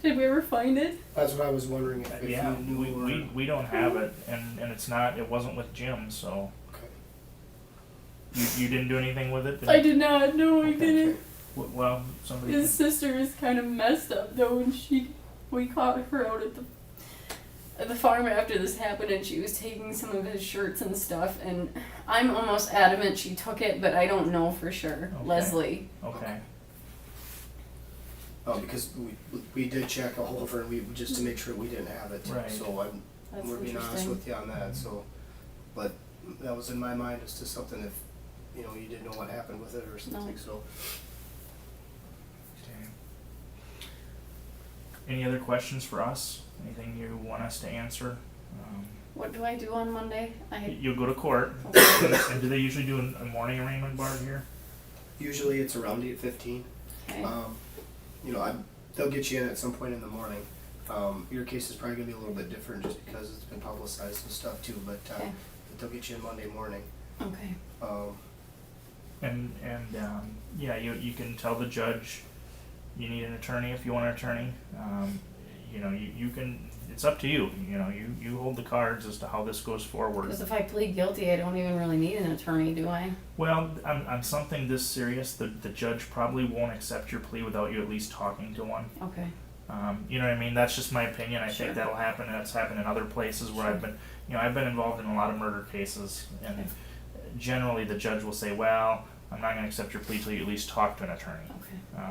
Did we ever find it? That's what I was wondering if Yeah, you knew. we don't have it, and it wasn't with Jim, so Okay. you didn't do anything with it? I did not. No, I Okay. didn't. Well, somebody. His sister is kind of messed up though, and we caught her out at the farm after this happened, and she was taking some of his shirts and stuff. And I'm almost adamant she took it, but I don't know for sure. Okay. Leslie. Okay. Oh, because we did check all over, and we just to make sure we didn't have it. Right. So That's we're being honest interesting. with you on that. So, but that was in my mind as to something if you know you didn't know what happened with it or something. No. So. Okay. Any other questions for us? Anything you want us to answer? What do I do on Monday? You'll go to court. Okay. And do they usually do a morning arraignment bar here? Usually it's around 8:15. Okay. You know, they'll get you in at some point in the morning. Your case is probably gonna be a little bit different just because it's been publicized and stuff too. But Okay. they'll get you in Monday morning. Okay. And yeah, you can tell the judge you need an attorney if you want an attorney. You know, you can. It's up to you. You know, you hold the cards as to how this goes forward. Because if I plead guilty, I don't even really need an attorney, do I? Well, on something this serious, the judge probably won't accept your plea without you at least talking to one. Okay. You know what I mean? That's just my opinion. I think that'll happen, and that's happened in other places where I've been, I've been involved in a lot of murder cases, and generally the judge will say, well, I'm not going to accept your plea till you at least talk to an attorney. Okay.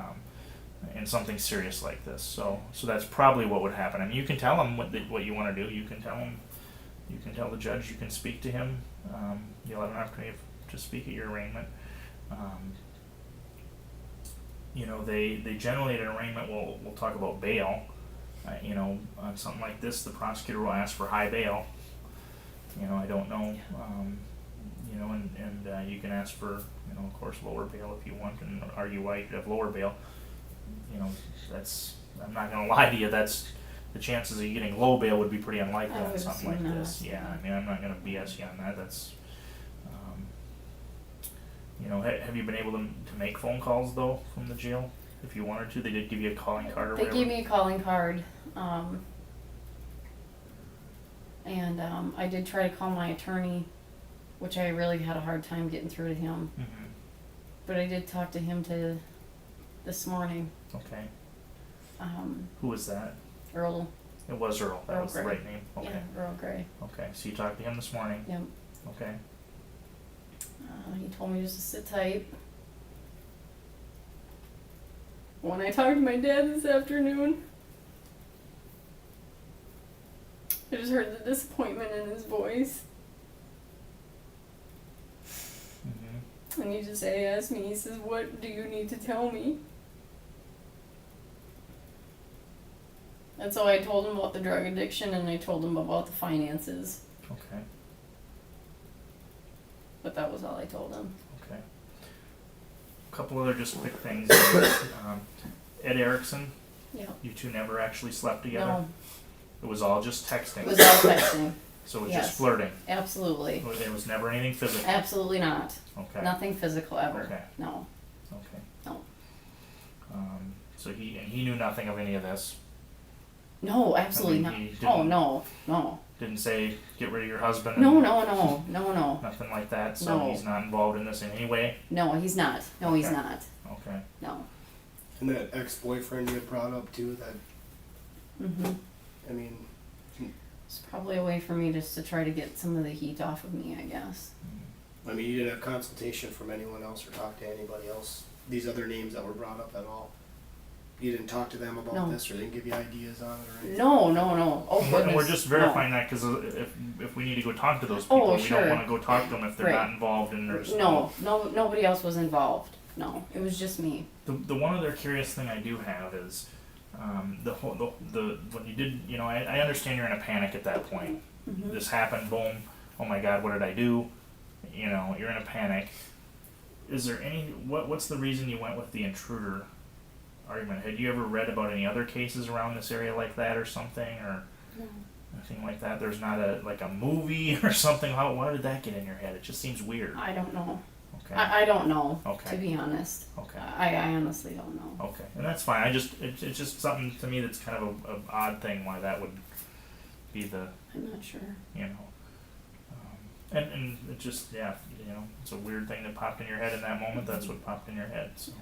In something serious like this. So that's probably what would happen. I mean, you can tell him what you want to do. You can tell him, you can tell the judge, you can speak to him. You'll have an opportunity to speak at your arraignment. They generally at an arraignment will talk about bail. On something like this, the prosecutor will ask for high bail. I don't know. And you can ask for, of course, lower bail if you want, and argue why you could have lower bail. I'm not going to lie to you, that's, the chances of you getting low bail would be pretty unlikely on something like this. Yeah, I mean, I'm not going to BS you on that. That's, have you been able to make phone calls, though, from the jail? If you wanted to, they did give you a calling card or They whatever? gave me a calling card, and I did try to call my attorney, which I really had a hard time getting through to him. Mm-hmm. But I did talk to him this morning. Okay. Who was that? Earl. It was Earl. That Earl was Gray. the right name. Okay. Yeah, Earl Gray. Okay. So you talked to him this morning. Yep. Okay. He told me just to sit tight. When I talked to my dad this afternoon, I just heard the disappointment in his voice. Mm-hmm. And he asked me, he says, what do you need to tell me? And so I told him about the drug addiction and I told him about the finances. Okay. But that was all I told him. Okay. A couple other just quick things. Ed Erickson, Yeah. you two never actually slept together? No, It was all just texting. it was all texting. So it was Yes. just flirting. Absolutely. There was never anything physical. Absolutely not. Okay. Nothing physical ever. Okay. No. Okay. No. So he knew nothing of any of this. No, absolutely I mean, he not. Oh, didn't- no. No. Didn't say get rid of your husband. No, and no, no. No, no. Nothing like that. So No. he's not involved in this in any way. No, he's not. No, he's Okay. not. Okay. No. And that ex-boyfriend you had brought up too, that, Mm-hmm. I mean, It's probably a way for me just to try to get some of the heat off of me, I guess. you didn't have consultation from anyone else or talk to anybody else, these other names that were brought up at all? You didn't talk to them about No. this, or they didn't give you ideas on it or anything? No, no, no. Oh, And goodness. we're just verifying that because if we need to go talk to those people, Oh, we sure. don't want to go talk to them if they're Right. not involved in their No, nobody else was involved. No, it was just me. The one other curious thing I do have is the when you did, I understand you're in a panic at that point. Mm-hmm. This happened, boom, oh my God, what did I do? You're in a panic. Is there what's the reason you went with the intruder argument? Had you ever read about any other cases around this area like that or something, or anything like that? There's not a movie or something. Why did that get in your head? It just seems weird. I don't know. Okay. I don't know. Okay. To be honest. Okay. I honestly don't know. Okay, and that's fine. It's just something to me that's kind of a odd thing why that would be the I'm not sure. and it just it's a weird thing that popped in your head in that moment. That's what popped in your head. So.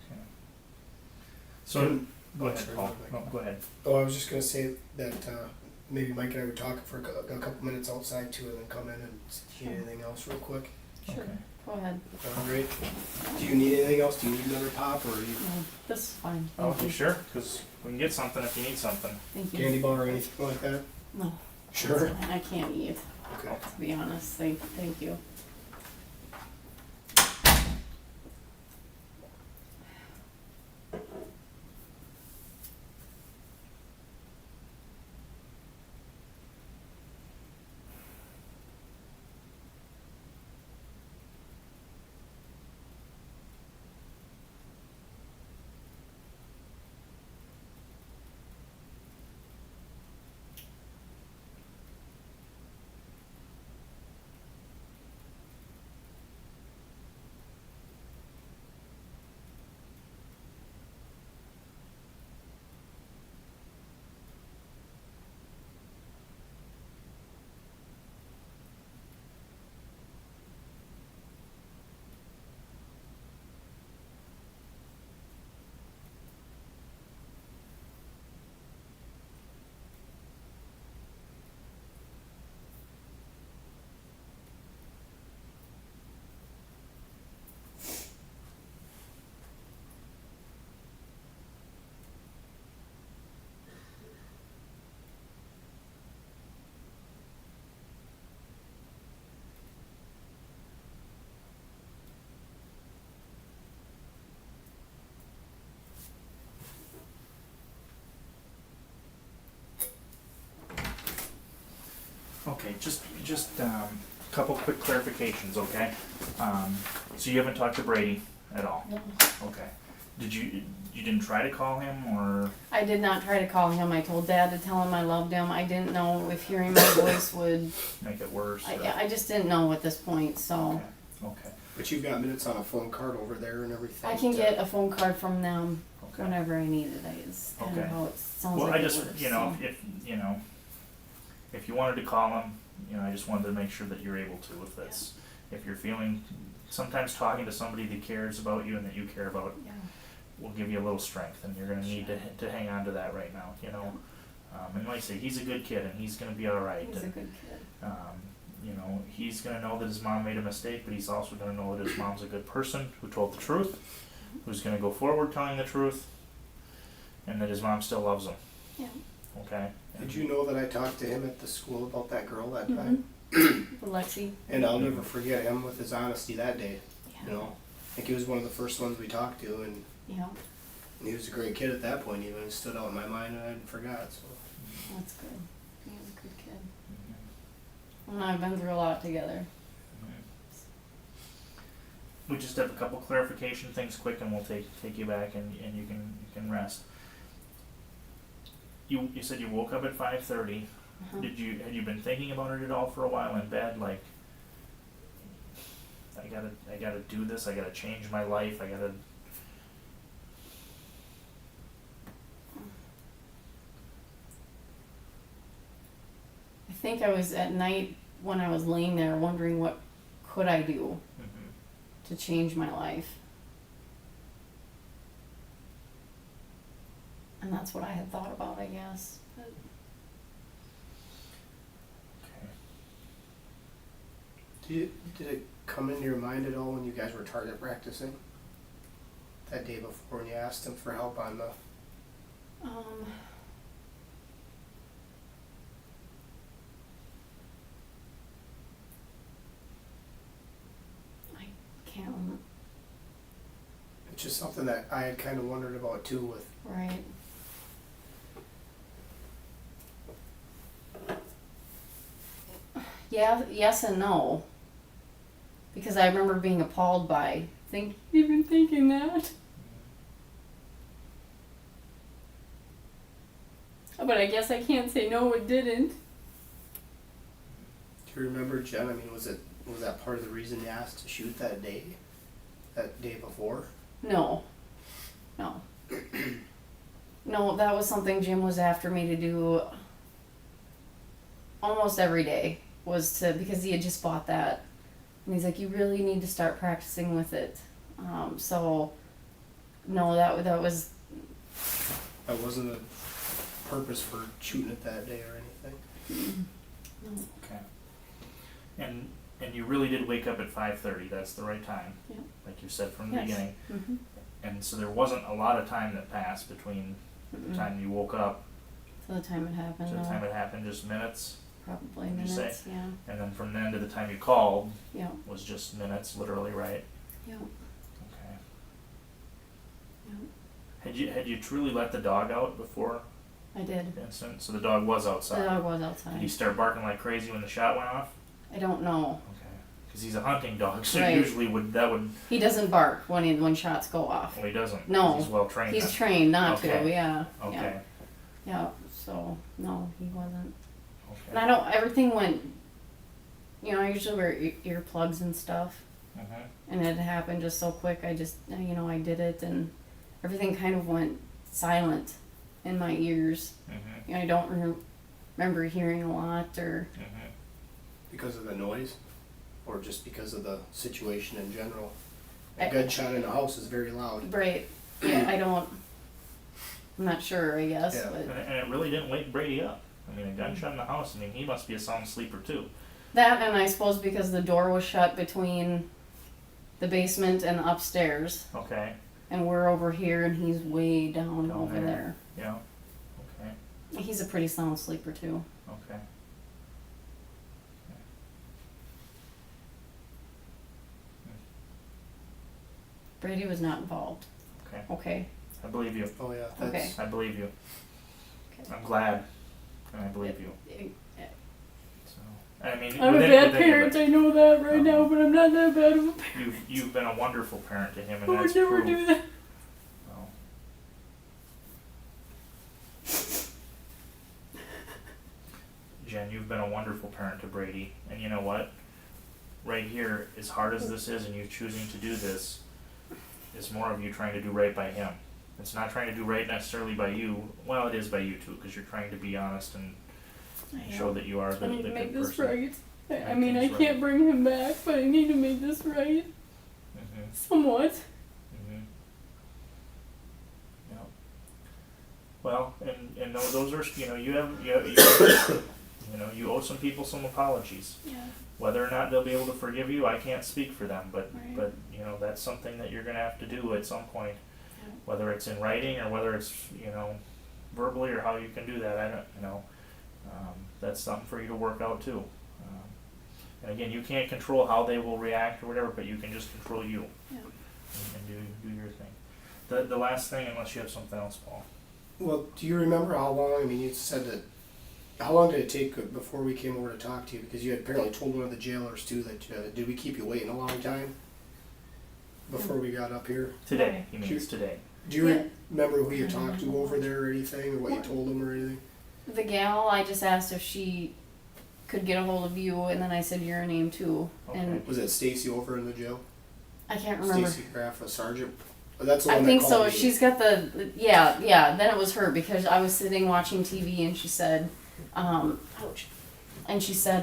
Okay. So go ahead, Paul. No, go ahead. Oh, I was just gonna say that, maybe Mike and I would talk for a couple minutes outside too, and then come in and see anything else real quick. Sure. Okay. Go ahead. Alright, do you need anything else? Do you need another pop, or you No, this is fine. Oh, Thank you you. sure? Because we can get something if you need something. Thank you. candy bar or anything like that? No. Sure. It's fine. I can't eat, Okay. to be honest. Thank you. Okay, just a couple quick clarifications, okay? So you haven't talked to Brady at all? No. Okay. You didn't try to call him, or? I did not try to call him. I told Dad to tell him I loved him. I didn't know if hearing my voice would. Make it worse? Or? I just didn't know at this point, so. Okay. But you've got minutes on a phone card over there and everything. I can get a phone card from them Okay. whenever I need it. It's kind of Okay. how it sounds Well, like I just, it works. you know, So. if you wanted to call him, I just wanted to make sure that you're able to. If you're feeling, sometimes talking to somebody that cares about you and that you care about Yeah. will give you a little strength, and you're going to need to hang on to that right now, and like I say, he's a good kid, and he's going to be all right. He's a And, good kid. he's going to know that his mom made a mistake, but he's also going to know that his mom's a good person who told the truth, who's going to go forward telling the truth, and that his mom still loves him. Yeah. Okay? Did you know that I talked to him at the school about that girl that time? Lexi. And I'll never forget him with his honesty that day. Yeah. I think he was one of the first ones we talked to, and Yeah. he was a great kid at that point. Even it stood out in my mind, and I forgot. So That's good. He's a good kid. And I've been through a lot together. We just have a couple clarification things quick, and we'll take you back, and you can rest. You said you woke up at 5:30. Uh-huh. Had you been thinking about it at all for a while in bed? Like, I gotta do this. I gotta change my life. I gotta. I think I was at night when I was laying there wondering what could I do to change my life. And that's what I had thought about, I guess. But Okay. did it come into your mind at all when you guys were target practicing that day before, and you asked him for help on the? I can't remember. It's just something that I had kind of wondered about too. With Right. Yeah, yes and no. Because I remember being appalled by Even thinking that. But I guess I can't say no, it didn't. do you remember, Jen? I mean, was that part of the reason you asked to shoot that day before? no. No, that was something Jim was after me to do almost every day, because he had just bought that. And he's like, you really need to start practicing with it. So, no, that was, That wasn't a purpose for shooting it that day or anything. no. Okay. And you really did wake up at 5:30. That's the right time. Yeah. Like you said from the Yes. beginning. Mm-hmm. And so there wasn't a lot of time that passed between the time you woke up To the time it happened, to the no. time it happened, just minutes. Probably Would you say? minutes, yeah. And then from then to the time you called Yeah, was just minutes, literally, right? yeah, Okay. yeah. Had you truly let the dog out before I did. the incident? So the dog was The outside. dog was Did he outside. start barking like crazy when the shot went off? I don't know. Okay. Because he's a hunting dog, so Right. usually that would. He doesn't bark when shots go off. Well, he doesn't. No. 'Cause he's well trained. He's then. trained not Okay. to, yeah. Okay. Yeah, so, no, he wasn't. Okay. And I don't, everything went, I usually wear earplugs and stuff. Mhm. And it happened just so quick, I just, I did it and everything kind of went silent in my ears. Mhm. I don't remember hearing a lot or, Mhm. Because of the noise, or just because of the situation in general? A I- gunshot in a house is very loud. right, yeah, I'm not sure, I guess, Yeah. but And it really didn't wake Brady up. I mean, a gunshot in the house. I mean, he must be a sound sleeper too. that, and I suppose because the door was shut between the basement and the upstairs, Okay. and we're over here and he's way down Down over there. there. Yeah. Okay. He's a pretty sound sleeper too. Okay. Brady was not involved. Okay. Okay. I believe you. Oh yeah, Okay. that's I believe you. Okay. I'm glad, and I believe you. Eh, So, I mean, I'm a within- bad within parent, your- I know that right now, but I'm not that bad of a parent. You've been a wonderful parent to him, and I would that's never proof. do that. Well, Jen, you've been a wonderful parent to Brady, and you know what? Right here, as hard as this is, and you choosing to do this, is more of you trying to do right by him. It's not trying to do right necessarily by you. Well, it is by you too, because you're trying to be honest and show that you are the I need good to make person. this right. I Make mean, I things right. can't bring him back, but I need to make this right. Mm-hmm. Somewhat. Mm-hmm. Yeah. Well, and those are, you know, you know, you owe some people some apologies. Yeah. Whether or not they'll be able to forgive you, I can't speak for them, but Right. you know, that's something that you're gonna have to do at some point. Yeah. Whether it's in writing or whether it's, you know, verbally or how you can do that, I don't, you know, that's something for you to work out too. And again, you can't control how they will react or whatever, but you can just control you. Yeah. And do your thing. The last thing, unless you have something else, Paul. Well, do you remember how long, I mean, you said that, how long did it take before we came over to talk to you? Because you had apparently told one of the jailers too that, did we keep you waiting a long time? Before we got up here? Today, he Sure. means today. Do you Yeah. remember who you talked to over there or anything, or what you told them or anything? The gal, I just asked if she could get a hold of you, and then I said your name too. And Was it Stacy over in the jail? I can't remember. Stacy Graff, a sergeant? That's the one I that think called so. me. She's got the yeah. Then it was her because I was sitting watching TV and she said, ouch, and she said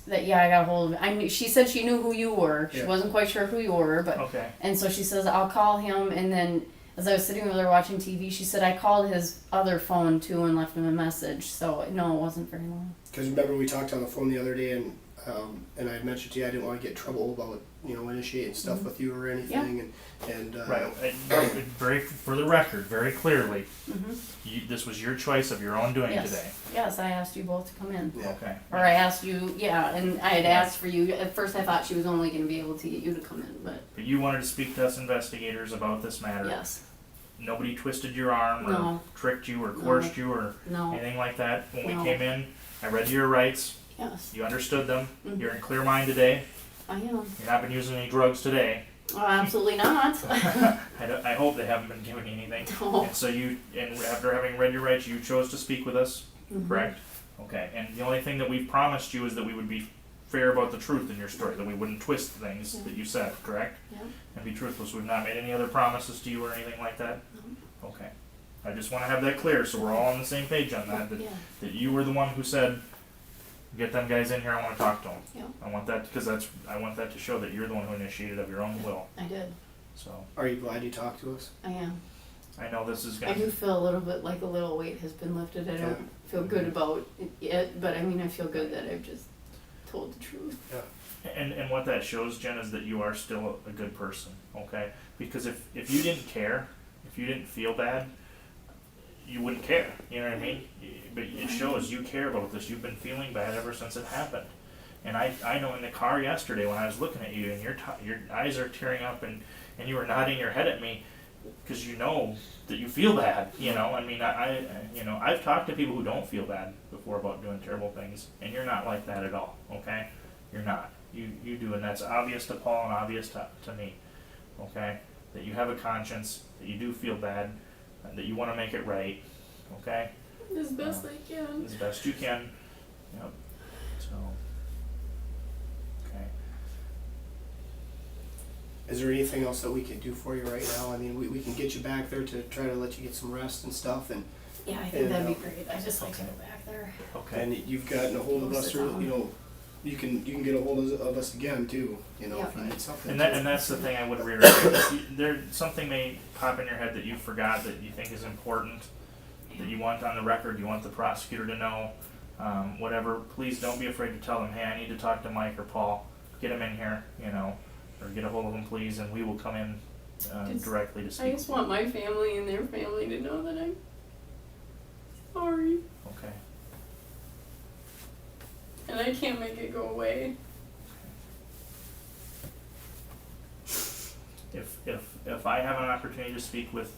that I got a hold of. She said she knew who you were. She Yeah. wasn't quite sure who you were, but Okay. and so she says I'll call him. And then as I was sitting over there watching TV, she said I called his other phone too and left him a message. So no, it wasn't very long. Because remember we talked on the phone the other day, and I had mentioned to you I didn't want to get in trouble about initiating stuff with you or anything, and Right. And very for the record, very clearly, Mm-hmm. this was your choice of your own doing Yes. today. Yes, I asked you both to come in. Yeah. Okay. Or I asked you, and I had asked for you. At first I thought she was only going to be able to get you to come in, but But you wanted to speak to us investigators about this matter. yes. Nobody twisted your arm or No. tricked you or coerced you or No. anything like that. When No. we came in, I read your rights. Yes. You understood them. Mhm. You're in clear mind today. I am. You've not been using any drugs today. Oh, absolutely not. I hope they haven't been giving you anything. No. And so and after having read your rights, you chose to speak with us, Mhm. correct? Okay. And the only thing that we've promised you is that we would be fair about the truth in your story, that we wouldn't twist things Yeah. that you said, correct? Yeah. And be truthful. So we've not made any other promises to you or anything like that? No. Okay. I just want to have that clear so we're all on the same page on that, Yeah. that you were the one who said, get them guys in here, I want to talk to them. Yeah. I want that, because I want that to show that you're the one who initiated of your own will. I did. So, Are you glad you talked to us? I am. I know this is I going do to, feel a little bit like a little weight has been lifted. I don't feel good about it, but I mean, I feel good that I've just told the truth. and what that shows, Jen, is that you are still a good person, okay? Because if you didn't care, if you didn't feel bad, you wouldn't care, you know what I mean? But it shows you care about this. You've been feeling bad ever since it happened. And I know in the car yesterday when I was looking at you and your eyes are tearing up and you were nodding your head at me because you know that you feel bad, you know? I mean, I've talked to people who don't feel bad before about doing terrible things, and you're not like that at all, okay? You're not. You do, and that's obvious to Paul and obvious to me, okay? That you have a conscience, that you do feel bad, and that you want to make it right, okay? As best I can. As best you can. Yep. So, okay. Is there anything else that we can do for you right now? I mean, we can get you back there to try to let you get some rest and stuff, and Yeah, I think that'd be great. I just like to go back there. Okay. and you've gotten a hold of us, or Close you can get a hold of us again too. If you Yeah. need something. And that's the thing I would reiterate. Something may pop in your head that you forgot that you think is important, that you want on the record, you want the prosecutor to know, whatever. Please don't be afraid to tell them, hey, I need to talk to Mike or Paul. Get them in here, or get a hold of them, please, and we will come in directly to I speak. just want my family and their family to know that I'm sorry. Okay. And I can't make it go away. If I have an opportunity to speak with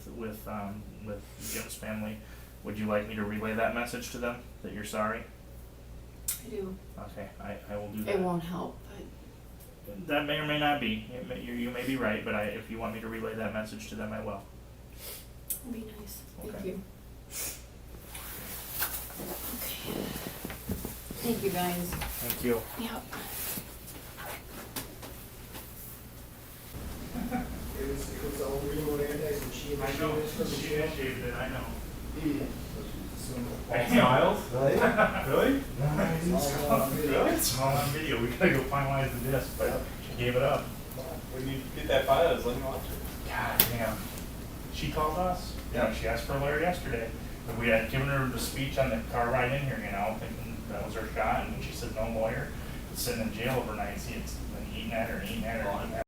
Jim's family, would you like me to relay that message to them that you're sorry? I do. Okay, I will do that. It won't help, but That may or may not be. You may be right, but if you want me to relay that message to them, I will. it'll be nice. Thank Okay. you. Okay. Thank you guys. Thank you. Yep. It was all real Hernandez and she initiated it, I know. Styles? Really? Really? Really? It's all on video. We gotta go finalize the disc, but she gave it up. When you get that file, let me watch it. God damn. She called us. Yeah. She asked for a lawyer yesterday. But we had given her the speech on the car ride in here, thinking that was her shot, and she said no lawyer. Sitting in jail overnight, see, it's been eating at her and eating at her and eating at her.